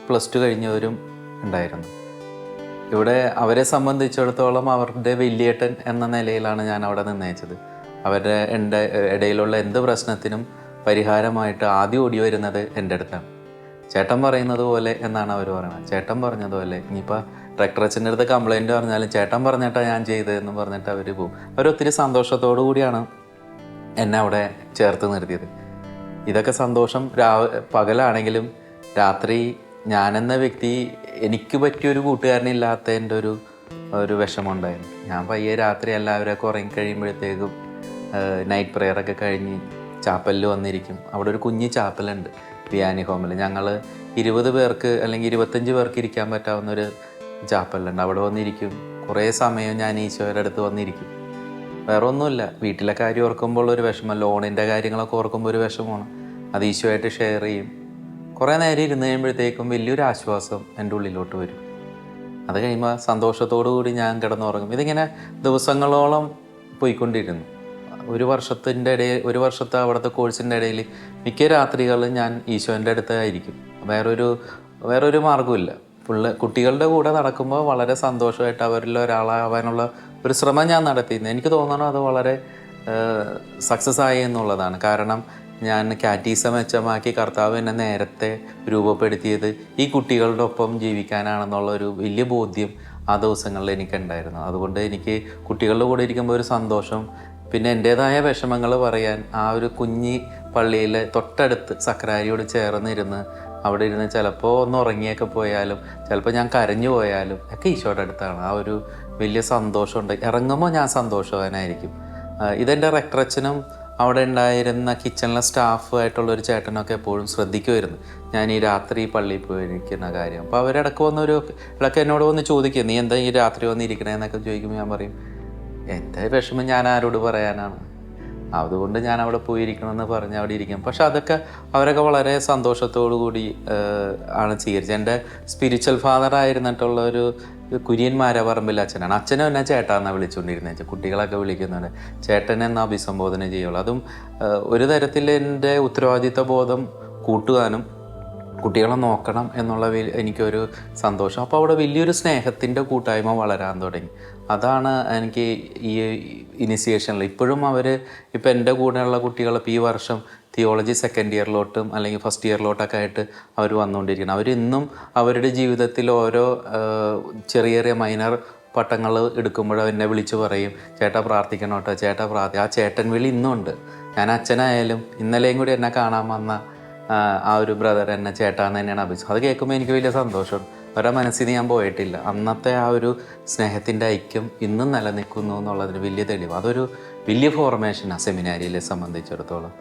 +2 കഴിഞ്ഞവരും ഉണ്ടായിരുന്നു. ഇവിടെ അവരെ സംബന്ധിച്ചിടത്തോളം അവരുടെ വലിയേട്ടൻ എന്ന നിലയിലാണ് ഞാൻ അവിടെ നിന്നയിച്ചത്. അവരുടെ എൻ്റെ ഇടയിലുള്ള എന്ത് പ്രശ്നത്തിനും പരിഹാരമായിട്ട് ആദ്യം ഓടി വരുന്നത് എൻ്റെ അടുത്താണ്. ചേട്ടൻ പറയുന്നത് പോലെ എന്നാണ് അവർ പറയുന്നത്. ചേട്ടൻ പറഞ്ഞതുപോലെ, ഇനിയിപ്പോൾ ഡയറക്ടറച്ഛൻ്റെ അടുത്ത് കംപ്ലയിൻറ്റ് പറഞ്ഞാലും ചേട്ടൻ പറഞ്ഞിട്ടാണ് ഞാൻ ചെയ്തതെന്ന് പറഞ്ഞിട്ട് അവർ പോകും. അവരൊത്തിരി സന്തോഷത്തോടു കൂടിയാണ് എന്നെ അവിടെ ചേർത്ത് നിർത്തിയത്. ഇതൊക്കെ സന്തോഷം പകലാണെങ്കിലും രാത്രി ഞാനെന്ന വ്യക്തി, എനിക്ക് പറ്റിയൊരു കൂട്ടുകാരനില്ലാത്തതിൻ്റെ ഒരു വിഷമമുണ്ടായിരുന്നു. ഞാൻ പയ്യെ രാത്രി എല്ലാവരെയൊക്കെ ഉറങ്ങി കഴിയുമ്പോഴത്തേക്കും നൈറ്റ് പ്രെയറൊക്കെ കഴിഞ്ഞ് ചാപ്പലിൽ വന്നിരിക്കും. അവിടെ ഒരു കുഞ്ഞ് ചാപ്പലുണ്ട് വിയാനി ഹോമിൽ. ഞങ്ങൾ 20 പേർക്ക് അല്ലെങ്കിൽ 25 പേർക്ക് ഇരിക്കാൻ പറ്റാവുന്നൊരു ചാപ്പലുണ്ട്. അവിടെ വന്നിരിക്കും. കുറേ സമയം ഞാൻ ഈശോയുടെ അടുത്ത് വന്നിരിക്കും. വേറെ ഒന്നുമില്ല, വീട്ടിലെ കാര്യം ഓർക്കുമ്പോൾ ഒരു വിഷമം, ലോണിൻ്റെ കാര്യങ്ങളൊക്കെ ഓർക്കുമ്പോൾ ഒരു വിഷമമാണ്. അത് ഈശോയായിട്ട് ഷെയർ ചെയ്യും. കുറേ നേരം ഇരുന്ന് കഴിയുമ്പോഴത്തേക്കും വലിയൊരു ആശ്വാസം എൻ്റെ ഉള്ളിലോട്ട് വരും. അത് കഴിയുമ്പോൾ സന്തോഷത്തോടു കൂടി ഞാൻ കിടന്നുറങ്ങും. ഇതിങ്ങനെ ദിവസങ്ങളോളം പോയിക്കൊണ്ടിരുന്നു. ഒരു വർഷത്തെ അവിടുത്തെ കോഴ്സിൻ്റെ ഇടയിൽ മിക്ക രാത്രികളിലും ഞാൻ ഈശോൻ്റെ അടുത്തായിരിക്കും. വേറൊരു മാർഗ്ഗമില്ല. കുട്ടികളുടെ കൂടെ നടക്കുമ്പോൾ വളരെ സന്തോഷമായിട്ട് അവരിൽ ഒരാളാവാനുള്ള ഒരു ശ്രമം ഞാൻ നടത്തിയിരുന്നു. എനിക്ക് തോന്നുന്നു അത് വളരെ സക്സസ് ആയി എന്നുള്ളതാണ്. കാരണം ഞാൻ കാറ്റീസം മെച്ചമാക്കി കർത്താവ് എന്നെ നേരത്തെ രൂപപ്പെടുത്തിയത് ഈ കുട്ടികളുടെ ഒപ്പം ജീവിക്കാനാണെന്നുള്ള ഒരു വലിയ ബോധ്യം ആ ദിവസങ്ങളിൽ എനിക്കുണ്ടായിരുന്നു. അതുകൊണ്ട് എനിക്ക് കുട്ടികളുടെ കൂടെ ഇരിക്കുമ്പോൾ ഒരു സന്തോഷം, പിന്നെ എൻ്റേതായ വിഷമങ്ങൾ പറയാൻ ആ ഒരു കുഞ്ഞി പള്ളിയിൽ തൊട്ടടുത്ത് സക്രാരിയോട് ചേർന്നിരുന്ന് അവിടെ ഇരുന്ന് ചിലപ്പോൾ ഒന്ന് ഉറങ്ങിയൊക്കെ പോയാലും ചിലപ്പോൾ ഞാൻ കരഞ്ഞു പോയാലും ഒക്കെ ഈശോയുടെ അടുത്താണ്. ആ ഒരു വലിയ സന്തോഷമുണ്ട്. ഇറങ്ങുമ്പോൾ ഞാൻ സന്തോഷവാനായിരിക്കും. ഇതെൻ്റെ റെക്ടറച്ഛനും അവിടെ ഉണ്ടായിരുന്ന കിച്ചണിലെ സ്റ്റാഫായിട്ടുള്ളൊരു ചേട്ടനൊക്കെ എപ്പോഴും ശ്രദ്ധിക്കുമായിരുന്നു ഞാൻ ഈ രാത്രി പള്ളിയിൽ പോയിരിക്കുന്ന കാര്യം. അപ്പോൾ അവരിടയ്ക്ക് ഇടയ്ക്ക് എന്നോട് വന്ന് ചോദിക്കും, നീ എന്താ ഈ രാത്രി വന്നിരിക്കണേന്നൊക്കെ ചോദിക്കുമ്പോൾ ഞാൻ പറയും, എൻ്റെ വിഷമം ഞാൻ ആരോട് പറയാനാണ്, അതുകൊണ്ട് ഞാൻ അവിടെ പോയിരിക്കണമെന്ന് പറഞ്ഞ് അവിടെ ഇരിക്കും. പക്ഷെ അതൊക്കെ അവരൊക്കെ വളരെ സന്തോഷത്തോടു കൂടി ആണ് സ്വീകരിച്ചത്. എൻ്റെ സ്പിരിച്വൽ ഫാദറായിരുന്നിട്ടുള്ള ഒരു കുര്യൻ മാരപറമ്പിൽ അച്ഛനാണ്. അച്ഛനും എന്നെ ചേട്ടാന്നാണ് വിളിച്ചുകൊണ്ടിരുന്നത്. കുട്ടികളൊക്കെ വിളിക്കുന്നുണ്ട് ചേട്ടൻ എന്ന അഭിസംബോധന ചെയ്യുള്ളൂ. അതും ഒരു തരത്തിൽ എൻ്റെ ഉത്തരവാദിത്ത ബോധം കൂട്ടുവാനും കുട്ടികളെ നോക്കണം എന്നുള്ള എനിക്കൊരു സന്തോഷം. അപ്പോൾ അവിടെ വലിയൊരു സ്നേഹത്തിൻ്റെ കൂട്ടായ്മ വളരാൻ തുടങ്ങി. അതാണ് എനിക്ക് ഈ ഇനിസിയേഷനിൽ ഇപ്പോഴും ഇപ്പോൾ എൻ്റെ കൂടെയുള്ള കുട്ടികളിപ്പോൾ ഈ വർഷം തിയോളജി 2nd ഇയറിലോട്ടും അല്ലെങ്കിൽ 1st ഇയറിലോട്ടൊക്കെ ആയിട്ട് അവർ വന്നുകൊണ്ടിരിക്കണം. അവരിന്നും അവരുടെ ജീവിതത്തിൽ ഓരോ ചെറിയ മൈനർ പട്ടങ്ങൾ എടുക്കുമ്പോൾ എന്നെ വിളിച്ച് പറയും, ചേട്ടാ പ്രാർത്ഥിക്കണോട്ടോ, ആ ചേട്ടൻ വിളി ഇന്നും ഉണ്ട്. ഞാൻ അച്ഛനായാലും ഇന്നലെയും കൂടി എന്നെ കാണാൻ വന്ന ആ ഒരു ബ്രദർ എന്നെ ചേട്ടാന്ന് തന്നെയാണ് അഭിപ്രായം. അത് കേൾക്കുമ്പോൾ എനിക്ക് വലിയ സന്തോഷം. അവരുടെ മനസ്സിൽ ഞാൻ പോയിട്ടില്ല. അന്നത്തെ ആ ഒരു സ്നേഹത്തിൻ്റെ ഐക്യം ഇന്നും നിലനിൽക്കുന്നു എന്നുള്ളതിന് വലിയ തെളിവ്. അതൊരു വലിയ ഫോർമേഷനാണ് സെമിനാരിയെ സംബന്ധിച്ചിടത്തോളം.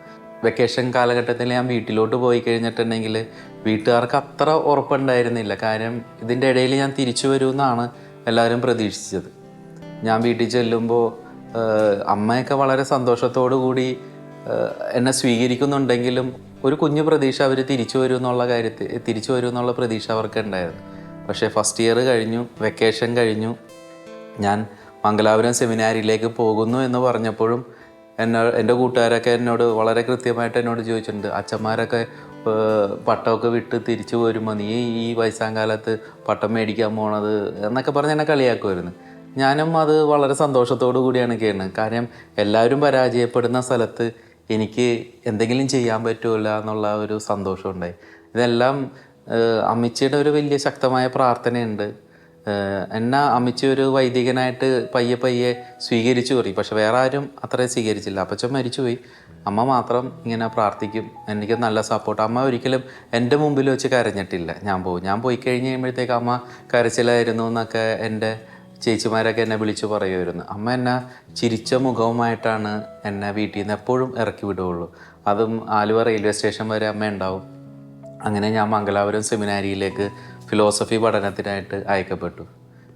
വെക്കേഷൻ കാലഘട്ടത്തിൽ ഞാൻ വീട്ടിലോട്ട് പോയി കഴിഞ്ഞിട്ടുണ്ടെങ്കിൽ വീട്ടുകാർക്ക് അത്ര ഉറപ്പുണ്ടായിരുന്നില്ല. കാര്യം ഇതിൻ്റെ ഇടയിൽ ഞാൻ തിരിച്ചു വരുമെന്നാണ് എല്ലാവരും പ്രതീക്ഷിച്ചത്. ഞാൻ വീട്ടിൽ ചെല്ലുമ്പോൾ അമ്മയൊക്കെ വളരെ സന്തോഷത്തോടു കൂടി എന്നെ സ്വീകരിക്കുന്നുണ്ടെങ്കിലും ഒരു കുഞ്ഞു പ്രതീക്ഷ അവർ തിരിച്ചു വരുമെന്നുള്ള പ്രതീക്ഷ അവർക്ക് ഉണ്ടായിരുന്നു. പക്ഷേ 1st ഇയർ കഴിഞ്ഞു, വെക്കേഷൻ കഴിഞ്ഞു, ഞാൻ മംഗലാപുരം സെമിനാരിയിലേക്ക് പോകുന്നു എന്ന് പറഞ്ഞപ്പോഴും എൻ്റെ കൂട്ടുകാരൊക്കെ എന്നോട് വളരെ കൃത്യമായിട്ട് എന്നോട് ചോദിച്ചിട്ടുണ്ട്, അച്ഛന്മാരൊക്കെ പട്ടമൊക്കെ വിട്ട് തിരിച്ചു വരുമ്പോൾ നീ ഈ വയസ്സാം കാലത്ത് പട്ടം മേടിക്കാൻ പോണത് എന്നൊക്കെ പറഞ്ഞ് എന്നെ കളിയാക്കുമായിരുന്നു. ഞാനും അത് വളരെ സന്തോഷത്തോടു കൂടിയാണ് കേൾക്കുന്നത്. കാര്യം എല്ലാവരും പരാജയപ്പെടുന്ന സ്ഥലത്ത് എനിക്ക് എന്തെങ്കിലും ചെയ്യാൻ പറ്റുമല്ല എന്നുള്ള ഒരു സന്തോഷമുണ്ടായി. ഇതെല്ലാം അമ്മച്ചിയുടെ ഒരു വലിയ ശക്തമായ പ്രാർത്ഥനയുണ്ട്. എന്നെ അമ്മച്ചി ഒരു വൈദികനായിട്ട് പയ്യെ സ്വീകരിച്ചു പോയി. പക്ഷെ വേറെ ആരും അത്രയും സ്വീകരിച്ചില്ല. അപ്പച്ചൻ മരിച്ചുപോയി, അമ്മ മാത്രം ഇങ്ങനെ പ്രാർത്ഥിക്കും. എനിക്ക് നല്ല സപ്പോർട്ട്. അമ്മ ഒരിക്കലും എൻ്റെ മുമ്പിൽ വെച്ച് കരഞ്ഞിട്ടില്ല. ഞാൻ പോയി കഴിഞ്ഞ് കഴിയുമ്പോഴത്തേക്ക് അമ്മ കരച്ചിലായിരുന്നു എന്നൊക്കെ എൻ്റെ ചേച്ചിമാരൊക്കെ എന്നെ വിളിച്ച് പറയുമായിരുന്നു. അമ്മ എന്നെ ചിരിച്ച മുഖവുമായിട്ടാണ് എന്നെ വീട്ടിൽ നിന്ന് എപ്പോഴും ഇറക്കി വിടുകയുള്ളൂ. അതും ആലുവ റെയിൽവേ സ്റ്റേഷൻ വരെ അമ്മ ഉണ്ടാവും. അങ്ങനെ ഞാൻ മംഗലാപുരം സെമിനാരിയിലേക്ക് ഫിലോസഫി പഠനത്തിനായിട്ട് അയക്കപ്പെട്ടു.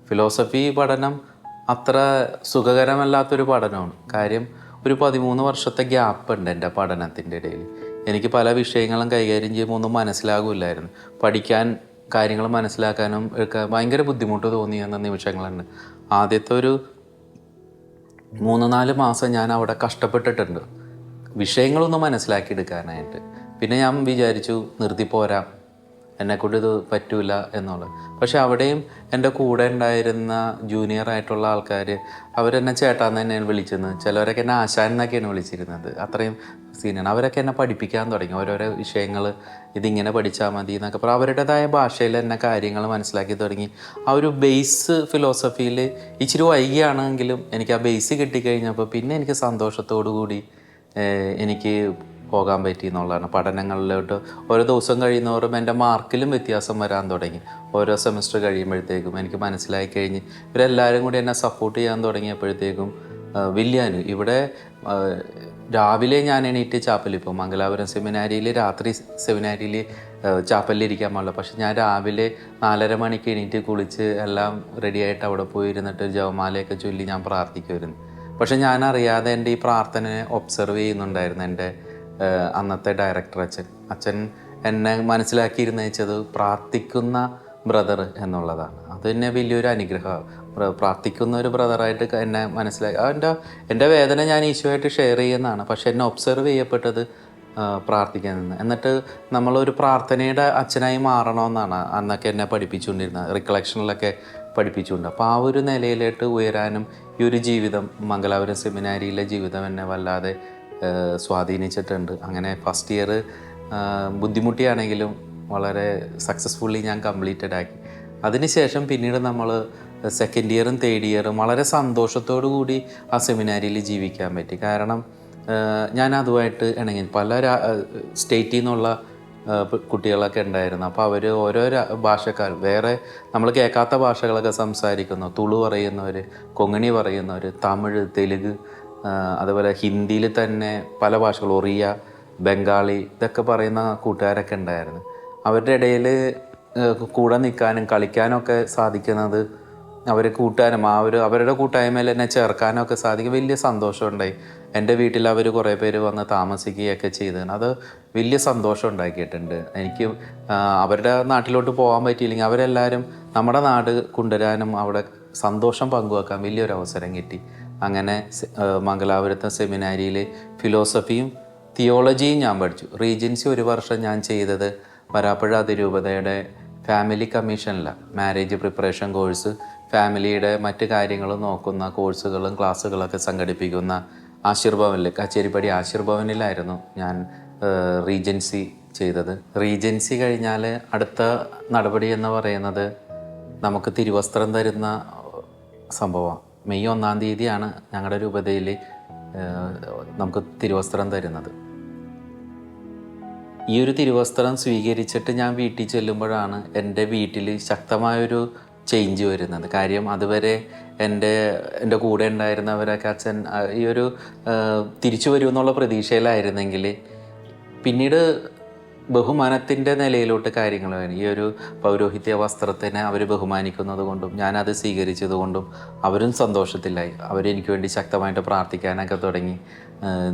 ഫിലോസഫി പഠനം അത്ര സുഖകരമല്ലാത്തൊരു പഠനമാണ്. കാര്യം ഒരു 13 വർഷത്തെ ഗ്യാപ്പ് ഉണ്ട് എൻ്റെ പഠനത്തിൻ്റെ ഇടയിൽ. എനിക്ക് പല വിഷയങ്ങളും കൈകാര്യം ചെയ്യുമ്പോൾ ഒന്നും മനസ്സിലാകില്ലായിരുന്നു. പഠിക്കാൻ കാര്യങ്ങൾ മനസ്സിലാക്കാനും ഒക്കെ ഭയങ്കര ബുദ്ധിമുട്ട് തോന്നിയെന്ന നിമിഷങ്ങളുണ്ട്. ആദ്യത്തെ ഒരു 3-4 മാസം ഞാൻ അവിടെ കഷ്ടപ്പെട്ടിട്ടുണ്ട് വിഷയങ്ങളൊന്നും മനസ്സിലാക്കിയെടുക്കാനായിട്ട്. പിന്നെ ഞാൻ വിചാരിച്ചു നിർത്തിപ്പോരാം, എന്നെക്കൊണ്ട് ഇത് പറ്റൂല എന്നുള്ളത്. പക്ഷെ അവിടെയും എൻ്റെ കൂടെ ഉണ്ടായിരുന്ന ജൂനിയറായിട്ടുള്ള ആൾക്കാർ അവരെന്നെ ചേട്ടാന്ന് തന്നെയാണ് വിളിച്ചിരുന്നത്. ചിലവരൊക്കെ എന്നെ ആശാൻ എന്നൊക്കെയാണ് വിളിച്ചിരുന്നത്. അത്രയും സീനാണ്. അവരൊക്കെ എന്നെ പഠിപ്പിക്കാൻ തുടങ്ങി ഓരോരോ വിഷയങ്ങൾ, ഇതിങ്ങനെ പഠിച്ചാൽ മതി എന്നൊക്കെ അപ്പോൾ അവരുടേതായ ഭാഷയിൽ എന്നെ കാര്യങ്ങൾ മനസ്സിലാക്കി തുടങ്ങി. ആ ഒരു ബേസ് ഫിലോസഫിയിൽ ഇച്ചിരി വൈകിയാണെങ്കിലും എനിക്ക് ആ ബേസ് കിട്ടിക്കഴിഞ്ഞപ്പോൾ പിന്നെ എനിക്ക് സന്തോഷത്തോടു കൂടി എനിക്ക് പോകാൻ പറ്റി എന്നുള്ളതാണ്. പഠനങ്ങളിലോട്ട് ഓരോ ദിവസം കഴിയുന്നവരും എൻ്റെ മാർക്കിലും വ്യത്യാസം വരാൻ തുടങ്ങി. ഓരോ സെമസ്റ്റർ കഴിയുമ്പോഴത്തേക്കും എനിക്ക് മനസ്സിലായി കഴിഞ്ഞ് ഇവരെല്ലാവരും കൂടി എന്നെ സപ്പോർട്ട് ചെയ്യാൻ തുടങ്ങിയപ്പോഴത്തേക്കും വില്യാന് ഇവിടെ രാവിലെ ഞാൻ എണീറ്റ് ചാപ്പലിൽ പോകും. മംഗലാപുരം സെമിനാരിയിൽ രാത്രി സെമിനാരിയിൽ ചാപ്പലിലിരിക്കാൻ പാടില്ല. പക്ഷെ ഞാൻ രാവിലെ 4:30 മണിക്ക് എണീറ്റ് കുളിച്ച് എല്ലാം റെഡിയായിട്ട് അവിടെ പോയി ഇരുന്നിട്ട് ജപമാലയൊക്കെ ചൊല്ലി ഞാൻ പ്രാർത്ഥിക്കുമായിരുന്നു. പക്ഷെ ഞാനറിയാതെ എൻ്റെ ഈ പ്രാർത്ഥനയെ ഒബ്സർവ് ചെയ്യുന്നുണ്ടായിരുന്നു എൻ്റെ അന്നത്തെ ഡയറക്ടർ അച്ഛൻ എന്നെ മനസ്സിലാക്കിയിരുന്ന വെച്ചത് പ്രാർത്ഥിക്കുന്ന ബ്രദർ എന്നുള്ളതാണ്. അത് തന്നെ വലിയൊരു അനുഗ്രഹം. പ്രാർത്ഥിക്കുന്ന ഒരു ബ്രദറായിട്ട് എന്നെ മനസ്സിലാക്കി. എൻ്റെ വേദന ഞാൻ ഈശോയായിട്ട് ഷെയർ ചെയ്യുന്നതാണ്. പക്ഷെ എന്നെ ഒബ്സർവ് ചെയ്യപ്പെട്ടത് പ്രാർത്ഥിക്കാൻ നിന്ന്. എന്നിട്ട് നമ്മളൊരു പ്രാർത്ഥനയുടെ അച്ഛനായി മാറണമെന്നാണ് അന്നൊക്കെ എന്നെ പഠിപ്പിച്ചുകൊണ്ടിരുന്നത്, റിക്കളക്ഷനിലൊക്കെ പഠിപ്പിച്ചുകൊണ്ട്. അപ്പോൾ ആ ഒരു നിലയിലോട്ട് ഉയരാനും ഈ ഒരു ജീവിതം, മംഗലാപുരം സെമിനാരിയിലെ ജീവിതം എന്നെ വല്ലാതെ സ്വാധീനിച്ചിട്ടുണ്ട്. അങ്ങനെ ഫസ്റ്റ് ഇയർ ബുദ്ധിമുട്ടിയാണെങ്കിലും വളരെ സക്സസ്ഫുള്ളി ഞാൻ കംപ്ലീറ്റഡ് ആക്കി. അതിനുശേഷം പിന്നീട് നമ്മൾ സെക്കൻഡ് ഇയറും തേർഡ് ഇയറും വളരെ സന്തോഷത്തോടു കൂടി ആ സെമിനാരിയിൽ ജീവിക്കാൻ പറ്റി. കാരണം ഞാൻ അതുമായിട്ട് ഇണങ്ങി. പല സ്റ്റേറ്റിൽ നിന്നുള്ള കുട്ടികളൊക്കെ ഉണ്ടായിരുന്നു. അപ്പോൾ അവർ ഓരോ ഭാഷക്കാർ വേറെ നമ്മൾ കേൾക്കാത്ത ഭാഷകളൊക്കെ സംസാരിക്കുന്നു. തുളു പറയുന്നവർ, കൊങ്ങണി പറയുന്നവർ, തമിഴ്, തെലുങ്ക്, അതുപോലെ ഹിന്ദിയിൽ തന്നെ പല ഭാഷകൾ, ഒറിയ, ബംഗാളി, ഇതൊക്കെ പറയുന്ന കൂട്ടുകാരൊക്കെ ഉണ്ടായിരുന്നു. അവരുടെ ഇടയിൽ കൂടെ നിൽക്കാനും കളിക്കാനൊക്കെ സാധിക്കുന്നത് അവർ കൂട്ടുകാരും അവരുടെ കൂട്ടായ്മയിൽ എന്നെ ചേർക്കാനൊക്കെ സാധിക്കും. വലിയ സന്തോഷമുണ്ടായി. എൻ്റെ വീട്ടിൽ അവർ കുറേ പേര് വന്ന് താമസിക്കുകയൊക്കെ ചെയ്തതാണ്. അത് വലിയ സന്തോഷം ഉണ്ടാക്കിയിട്ടുണ്ട് എനിക്ക്. അവരുടെ നാട്ടിലോട്ട് പോകാൻ പറ്റിയില്ലെങ്കിൽ അവരെല്ലാവരും നമ്മുടെ നാട് കൊണ്ടുവരാനും അവിടെ സന്തോഷം പങ്കുവെക്കാൻ വലിയൊരു അവസരം കിട്ടി. അങ്ങനെ മംഗലാപുരത്തെ സെമിനാരിയിൽ ഫിലോസഫിയും തിയോളജിയും ഞാൻ പഠിച്ചു. റീജൻസി 1 വർഷം ഞാൻ ചെയ്തത് വരാപ്പുഴ അതിരൂപതയുടെ ഫാമിലി കമ്മീഷനിലാണ്. മാരേജ് പ്രിപ്പറേഷൻ കോഴ്സ്, ഫാമിലിയുടെ മറ്റ് കാര്യങ്ങൾ നോക്കുന്ന കോഴ്സുകളും ക്ലാസ്സുകളൊക്കെ സംഘടിപ്പിക്കുന്ന ആശീർഭവനിൽ, കച്ചേരിപ്പടി ആശീർഭവനിലായിരുന്നു ഞാൻ റീജൻസി ചെയ്തത്. റീജൻസി കഴിഞ്ഞാൽ അടുത്ത നടപടി എന്ന് പറയുന്നത് നമുക്ക് തിരുവസ്ത്രം തരുന്ന സംഭവം. മെയ് 1-ാം തീയതിയാണ് ഞങ്ങളുടെ രൂപതയിൽ നമുക്ക് തിരുവസ്ത്രം തരുന്നത്. ഈ ഒരു തിരുവസ്ത്രം സ്വീകരിച്ചിട്ട് ഞാൻ വീട്ടിൽ ചെല്ലുമ്പോഴാണ് എൻ്റെ വീട്ടിൽ ശക്തമായൊരു ചേഞ്ച് വരുന്നത്. കാര്യം അതുവരെ എൻ്റെ കൂടെ ഉണ്ടായിരുന്നവരൊക്കെ അച്ഛൻ ഈ ഒരു തിരിച്ചു വരുമെന്നുള്ള പ്രതീക്ഷയിലായിരുന്നെങ്കിൽ പിന്നീട് ബഹുമാനത്തിൻ്റെ നിലയിലോട്ട് കാര്യങ്ങൾ വരും. ഈ ഒരു പൗരോഹിത്യ വസ്ത്രത്തിനെ അവർ ബഹുമാനിക്കുന്നത് കൊണ്ടും ഞാനത് സ്വീകരിച്ചത് കൊണ്ടും അവരും സന്തോഷത്തിലായി. അവരെനിക്ക് വേണ്ടി ശക്തമായിട്ട് പ്രാർത്ഥിക്കാനൊക്കെ തുടങ്ങി.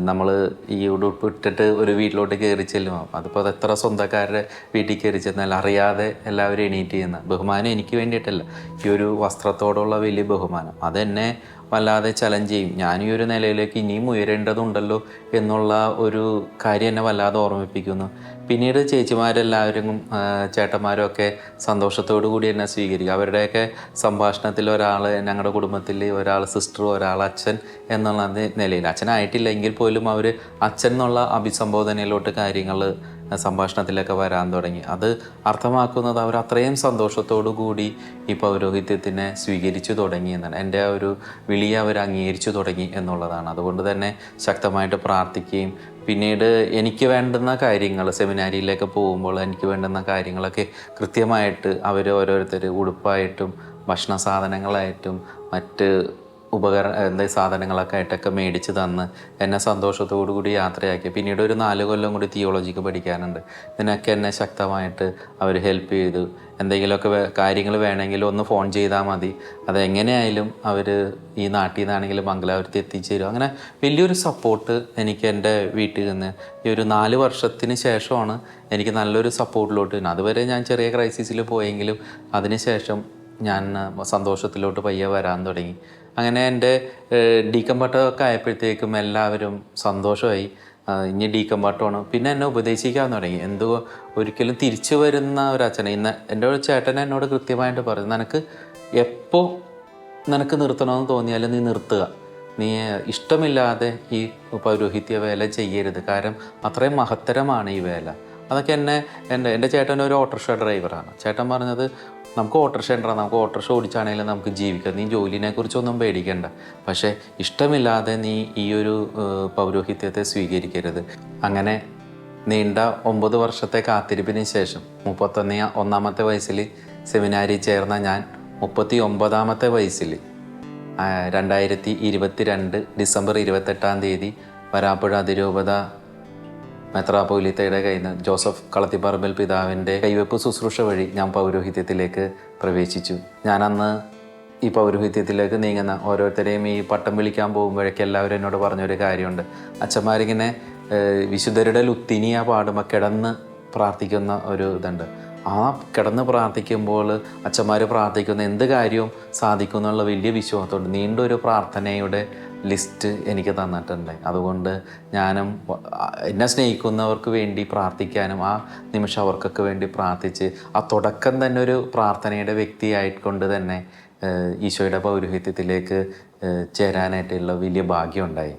നമ്മൾ ഈ ഉടുപ്പ് ഇട്ടിട്ട് ഒരു വീട്ടിലോട്ട് കയറി ചെല്ലുമോ, അതിപ്പോൾ അത് എത്ര സ്വന്തക്കാരുടെ വീട്ടിൽ കയറി ചെന്നാൽ അറിയാതെ എല്ലാവരും എണീറ്റ് ചെയ്യുന്ന ബഹുമാനം എനിക്ക് വേണ്ടിയിട്ടല്ല, ഈ ഒരു വസ്ത്രത്തോടുള്ള വലിയ ബഹുമാനം അതെന്നെ വല്ലാതെ ചലഞ്ച് ചെയ്യും. ഞാൻ ഈ ഒരു നിലയിലേക്ക് ഇനിയും ഉയരേണ്ടതുണ്ടല്ലോ എന്നുള്ള ഒരു കാര്യം എന്നെ വല്ലാതെ ഓർമ്മിപ്പിക്കുന്നു. പിന്നീട് ചേച്ചിമാരെല്ലാവരും ചേട്ടന്മാരും ഒക്കെ സന്തോഷത്തോടു കൂടി എന്നെ സ്വീകരിക്കും. അവരുടെയൊക്കെ സംഭാഷണത്തിൽ ഒരാൾ ഞങ്ങളുടെ കുടുംബത്തിൽ ഒരാൾ സിസ്റ്റർ, ഒരാൾ അച്ഛൻ എന്നുള്ള നിലയിൽ, അച്ഛനായിട്ടില്ലെങ്കിൽ പോലും അവർ അച്ഛൻ എന്നുള്ള അഭിസംബോധനയിലോട്ട് കാര്യങ്ങൾ സംഭാഷണത്തിലൊക്കെ വരാൻ തുടങ്ങി. അത് അർത്ഥമാക്കുന്നത് അവർ അത്രയും സന്തോഷത്തോടു കൂടി ഈ പൗരോഹിത്യത്തിനെ സ്വീകരിച്ചു തുടങ്ങി എന്നാണ്. എൻ്റെ ആ ഒരു വിളിയെ അവർ അംഗീകരിച്ചു തുടങ്ങി എന്നുള്ളതാണ്. അതുകൊണ്ട് തന്നെ ശക്തമായിട്ട് പ്രാർത്ഥിക്കുകയും പിന്നീട് എനിക്ക് വേണ്ടുന്ന കാര്യങ്ങൾ സെമിനാരിയിലേക്ക് പോകുമ്പോൾ എനിക്ക് വേണ്ടുന്ന കാര്യങ്ങളൊക്കെ കൃത്യമായിട്ട് അവർ ഓരോരുത്തർ ഉടുപ്പായിട്ടും ഭക്ഷണ സാധനങ്ങളായിട്ടും മറ്റ് സാധനങ്ങളൊക്കെ ആയിട്ടൊക്കെ മേടിച്ച് തന്ന് എന്നെ സന്തോഷത്തോടു കൂടി യാത്രയാക്കി. പിന്നീട് ഒരു 4 കൊല്ലം കൂടി തിയോളജിക്ക് പഠിക്കാനുണ്ട്. ഇതിനൊക്കെ എന്നെ ശക്തമായിട്ട് അവർ ഹെൽപ്പ് ചെയ്തു. എന്തെങ്കിലുമൊക്കെ കാര്യങ്ങൾ വേണമെങ്കിൽ ഒന്ന് ഫോൺ ചെയ്താൽ മതി, അതെങ്ങനെയായാലും അവർ ഈ നാട്ടിൽ നിന്നാണെങ്കിലും മംഗലാപുരത്ത് എത്തിച്ചു തരും. അങ്ങനെ വലിയൊരു സപ്പോർട്ട് എനിക്ക് എൻ്റെ വീട്ടിൽ നിന്ന് ഈ ഒരു 4 വർഷത്തിന് ശേഷമാണ് എനിക്ക് നല്ലൊരു സപ്പോർട്ടിലോട്ട് വരുന്നത്. അതുവരെ ഞാൻ ചെറിയ ക്രൈസിസിൽ പോയെങ്കിലും അതിന് ഞാൻ സന്തോഷത്തിലോട്ട് പയ്യെ വരാൻ തുടങ്ങി. അങ്ങനെ എൻ്റെ ഡീക്കൻ പട്ടമൊക്കെ ആയപ്പോഴത്തേക്കും എല്ലാവരും സന്തോഷമായി, ഇനി ഡീക്കൻ പട്ടമാണ്. പിന്നെ എന്നെ ഉപദേശിക്കാൻ തുടങ്ങി. ഒരിക്കലും തിരിച്ചു വരുന്ന ഒരു അച്ഛനെ എൻ്റെ ഒരു ചേട്ടൻ എന്നോട് കൃത്യമായിട്ട് പറഞ്ഞു, നിനക്ക് നിർത്തണമെന്ന് തോന്നിയാൽ നീ നിർത്തുക, നീ ഇഷ്ടമില്ലാതെ ഈ പൗരോഹിത്യ വേല ചെയ്യരുത്, കാരണം അത്രയും മഹത്തരമാണ് ഈ വേല. അതൊക്കെ എൻ്റെ ചേട്ടൻ ഒരു ഓട്ടോറിക്ഷ ഡ്രൈവറാണ്. ചേട്ടൻ പറഞ്ഞത്, നമുക്ക് ഓട്ടോറിക്ഷ ഉണ്ടാകാം, നമുക്ക് ഓട്ടോറിക്ഷ ഓടിച്ചാണെങ്കിലും നമുക്ക് ജീവിക്കാം, നീ ജോലിനെ കുറിച്ചൊന്നും പേടിക്കണ്ട, പക്ഷേ ഇഷ്ടമില്ലാതെ നീ ഈ ഒരു പൗരോഹിത്യത്തെ സ്വീകരിക്കരുത്. അങ്ങനെ നീണ്ട 9 വർഷത്തെ കാത്തിരിപ്പിന് ശേഷം 31ാമത്തെ വയസ്സിൽ സെമിനാരിൽ ചേർന്ന ഞാൻ 39ാമത്തെ വയസ്സിൽ 2022 ഡിസംബർ 28-ാം തീയതി വരാപ്പുഴ അതിരൂപത മെത്രാപ്പോലീത്തയുടെ കയ്യിൽ നിന്ന് ജോസഫ് കളത്തിപ്പറമ്പിൽ പിതാവിൻ്റെ കൈവെപ്പ് ശുശ്രൂഷ വഴി ഞാൻ പൗരോഹിത്യത്തിലേക്ക് പ്രവേശിച്ചു. ഞാനന്ന് ഈ പൗരോഹിത്യത്തിലേക്ക് നീങ്ങുന്ന ഓരോരുത്തരെയും ഈ പട്ടം വിളിക്കാൻ പോകുമ്പോഴേക്കും എല്ലാവരും എന്നോട് പറഞ്ഞൊരു കാര്യമുണ്ട്, അച്ഛന്മാരിങ്ങനെ വിശുദ്ധരുടെ ലുത്തിനിയ പാടുമ്പോൾ കിടന്ന് പ്രാർത്ഥിക്കുന്ന ഒരു ഇതുണ്ട്. ആ കിടന്ന് പ്രാർത്ഥിക്കുമ്പോൾ അച്ഛന്മാർ പ്രാർത്ഥിക്കുന്ന എന്ത് കാര്യവും സാധിക്കും എന്നുള്ള വലിയ വിശ്വാസമുണ്ട്. നീണ്ടൊരു പ്രാർത്ഥനയുടെ ലിസ്റ്റ് എനിക്ക് തന്നിട്ടുണ്ട്. അതുകൊണ്ട് ഞാനും എന്നെ സ്നേഹിക്കുന്നവർക്ക് വേണ്ടി പ്രാർത്ഥിക്കാനും ആ നിമിഷം അവർക്കൊക്കെ വേണ്ടി പ്രാർത്ഥിച്ച് ആ തുടക്കം തന്നെ ഒരു പ്രാർത്ഥനയുടെ വ്യക്തിയായിക്കൊണ്ട് തന്നെ ഈശോയുടെ പൗരോഹിത്യത്തിലേക്ക് ചേരാനായിട്ടുള്ള വലിയ ഭാഗ്യമുണ്ടായി.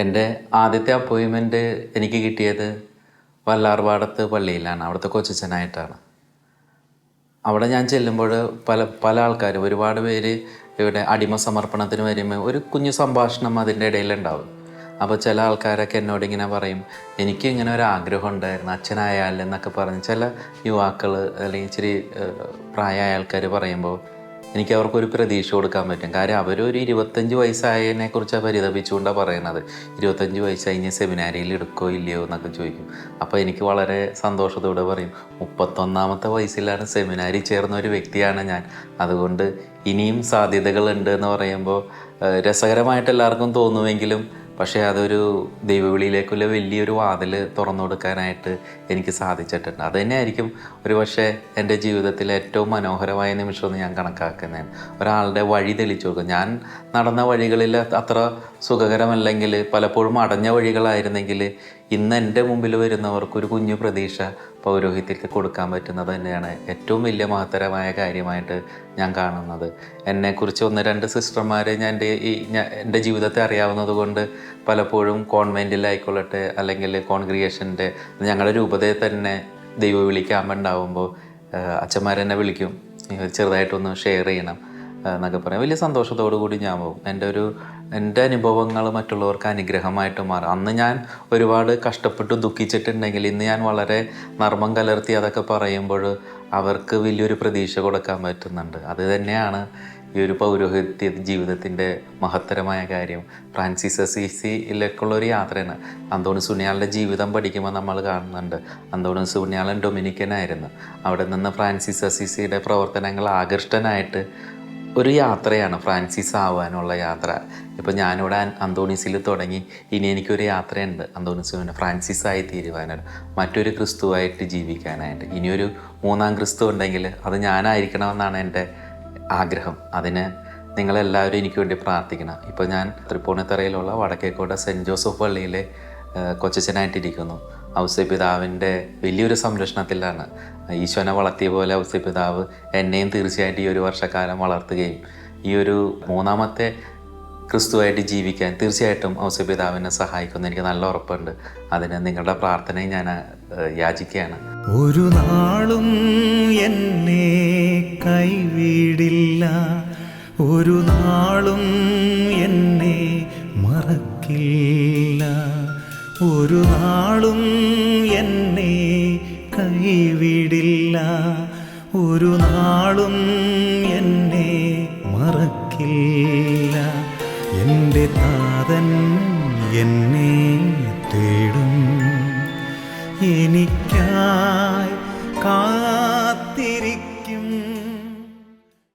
എൻ്റെ ആദ്യത്തെ അപ്പോയിൻമെൻറ്റ് എനിക്ക് കിട്ടിയത് വല്ലാർപാടത്ത് പള്ളിയിലാണ്, അവിടുത്തെ കൊച്ചച്ഛനായിട്ടാണ്. അവിടെ ഞാൻ ചെല്ലുമ്പോൾ പല ആൾക്കാരും, ഒരുപാട് പേര് ഇവിടെ അടിമ സമർപ്പണത്തിന് വരുമ്പോൾ ഒരു കുഞ്ഞു സംഭാഷണം അതിൻ്റെ ഇടയിലുണ്ടാവും. അപ്പോൾ ചില ആൾക്കാരൊക്കെ എന്നോട് ഇങ്ങനെ പറയും, എനിക്ക് ഇങ്ങനെ ഒരു ആഗ്രഹം ഉണ്ടായിരുന്നു അച്ഛനായാലെന്നൊക്കെ പറഞ്ഞ് ചില യുവാക്കൾ അല്ലെങ്കിൽ ഇച്ചിരി പ്രായമായ ആൾക്കാർ പറയുമ്പോൾ എനിക്ക് അവർക്കൊരു പ്രതീക്ഷ കൊടുക്കാൻ പറ്റും. കാര്യം അവരൊരു 25 വയസ്സായതിനെ കുറിച്ചാണ് പരിതപിച്ചുകൊണ്ടാണ് പറയുന്നത്. 25 വയസ്സ് കഴിഞ്ഞ് സെമിനാരിയിൽ എടുക്കോ ഇല്ലയോ എന്നൊക്കെ ചോദിക്കും. അപ്പോൾ എനിക്ക് വളരെ സന്തോഷത്തോടെ പറയും, 31ാമത്തെ വയസ്സിലാണ് സെമിനാരി ചേർന്ന ഒരു വ്യക്തിയാണ് ഞാൻ, അതുകൊണ്ട് ഇനിയും സാധ്യതകളുണ്ട് എന്ന് പറയുമ്പോൾ രസകരമായിട്ട് എല്ലാവർക്കും തോന്നുമെങ്കിലും പക്ഷേ അതൊരു ദൈവവിളിയിലേക്കുള്ള വലിയൊരു വാതിൽ തുറന്നു കൊടുക്കാനായിട്ട് എനിക്ക് സാധിച്ചിട്ടുണ്ട്. അതുതന്നെയായിരിക്കും ഒരു പക്ഷേ എൻ്റെ ജീവിതത്തിലെ ഏറ്റവും മനോഹരമായ നിമിഷമെന്ന് ഞാൻ കണക്കാക്കുന്നതാണ്. ഒരാളുടെ വഴി തെളിച്ചു കൊടുക്കും. ഞാൻ നടന്ന വഴികളിൽ അത്ര സുഖകരമല്ലെങ്കിൽ, പലപ്പോഴും അടഞ്ഞ വഴികളായിരുന്നെങ്കിൽ ഇന്ന് എൻ്റെ മുമ്പിൽ വരുന്നവർക്കൊരു കുഞ്ഞു പ്രതീക്ഷ പൗരോഹിത്യത്തിൽ കൊടുക്കാൻ പറ്റുന്നത് തന്നെയാണ് ഏറ്റവും വലിയ മഹത്തരമായ കാര്യമായിട്ട് ഞാൻ കാണുന്നത്. എന്നെക്കുറിച്ച് 1-2 സിസ്റ്റർമാരെ എൻ്റെ ജീവിതത്തെ അറിയാവുന്നത് കൊണ്ട് പലപ്പോഴും കോൺവെൻറ്റിലായിക്കൊള്ളട്ടെ അല്ലെങ്കിൽ കോൺഗ്രിഗേഷൻ്റെ ഞങ്ങളുടെ രൂപതയെ തന്നെ ദൈവവിളി ക്യാമ്പുണ്ടാവുമ്പോൾ അച്ഛന്മാരെന്നെ വിളിക്കും, ചെറുതായിട്ടൊന്ന് ഷെയർ ചെയ്യണം എന്നൊക്കെ പറയാം. വലിയ സന്തോഷത്തോടു കൂടി ഞാൻ പോകും. എൻ്റെ അനുഭവങ്ങൾ മറ്റുള്ളവർക്ക് അനുഗ്രഹമായിട്ട് മാറും. അന്ന് ഞാൻ ഒരുപാട് കഷ്ടപ്പെട്ട് ദുഃഖിച്ചിട്ടുണ്ടെങ്കിൽ ഇന്ന് ഞാൻ വളരെ നർമ്മം കലർത്തി അതൊക്കെ പറയുമ്പോൾ അവർക്ക് വലിയൊരു പ്രതീക്ഷ കൊടുക്കാൻ പറ്റുന്നുണ്ട്. അത് തന്നെയാണ് ഈ ഒരു പൗരോഹിത്യ ജീവിതത്തിൻ്റെ മഹത്തരമായ കാര്യം. ഫ്രാൻസിസ് അസീസിയിലേക്കുള്ളൊരു യാത്രയാണ്. അന്തോണി സുനിയാളുടെ ജീവിതം പഠിക്കുമ്പോൾ നമ്മൾ കാണുന്നുണ്ട്, അന്തോണി സുനിയാളൻ ഡൊമിനിക്കനായിരുന്നു. അവിടെ നിന്ന് ഫ്രാൻസിസ് അസീസിയുടെ പ്രവർത്തനങ്ങൾ ആകൃഷ്ടനായിട്ട് ഒരു യാത്രയാണ് ഫ്രാൻസിസ് ആവാനുള്ള യാത്ര. ഇപ്പോൾ ഞാനിവിടെ അന്തോണീസിൽ തുടങ്ങി, ഇനി എനിക്കൊരു യാത്രയുണ്ട് അന്തോണീസിന് ഫ്രാൻസിസായി തീരുവാനായിട്ട്, മറ്റൊരു ക്രിസ്തുവായിട്ട് ജീവിക്കാനായിട്ട്. ഇനിയൊരു 3-ാം ക്രിസ്തു ഉണ്ടെങ്കിൽ അത് ഞാനായിരിക്കണമെന്നാണ് എൻ്റെ ആഗ്രഹം. അതിന് നിങ്ങളെല്ലാവരും എനിക്ക് വേണ്ടി പ്രാർത്ഥിക്കണം. ഇപ്പോൾ ഞാൻ തൃപ്പൂണിത്തറയിലുള്ള വടക്കേക്കോട്ട സെൻറ്റ് ജോസഫ് പള്ളിയിലെ കൊച്ചച്ഛനായിട്ടിരിക്കുന്നു. ഔസേപ്പിതാവിൻ്റെ വലിയൊരു സംരക്ഷണത്തിലാണ്. ഈശോനെ വളർത്തിയ പോലെ ഔസേപ്പിതാവ് എന്നെയും തീർച്ചയായിട്ടും ഈ ഒരു വർഷക്കാലം വളർത്തുകയും ഈ ഒരു 3-ാമത്തെ ക്രിസ്തുവായിട്ട് ജീവിക്കാൻ തീർച്ചയായിട്ടും ഔസപിതാവിനെ സഹായിക്കുമെന്ന് എനിക്ക് നല്ല ഉറപ്പുണ്ട്. അതിന് നിങ്ങളുടെ പ്രാർത്ഥനയും ഞാൻ യാചിക്കുകയാണ്. ഒരു നാളും എന്നെ കൈവിടില്ല, ഒരു നാളും എന്നെ മറക്കില്ല, ഒരു നാളും എന്നെ കൈവിടില്ല, ഒരു നാളും എന്നെ മറക്കില്ല. എൻ്റെ താതൻ എന്നെ തേടും, എനിക്കാ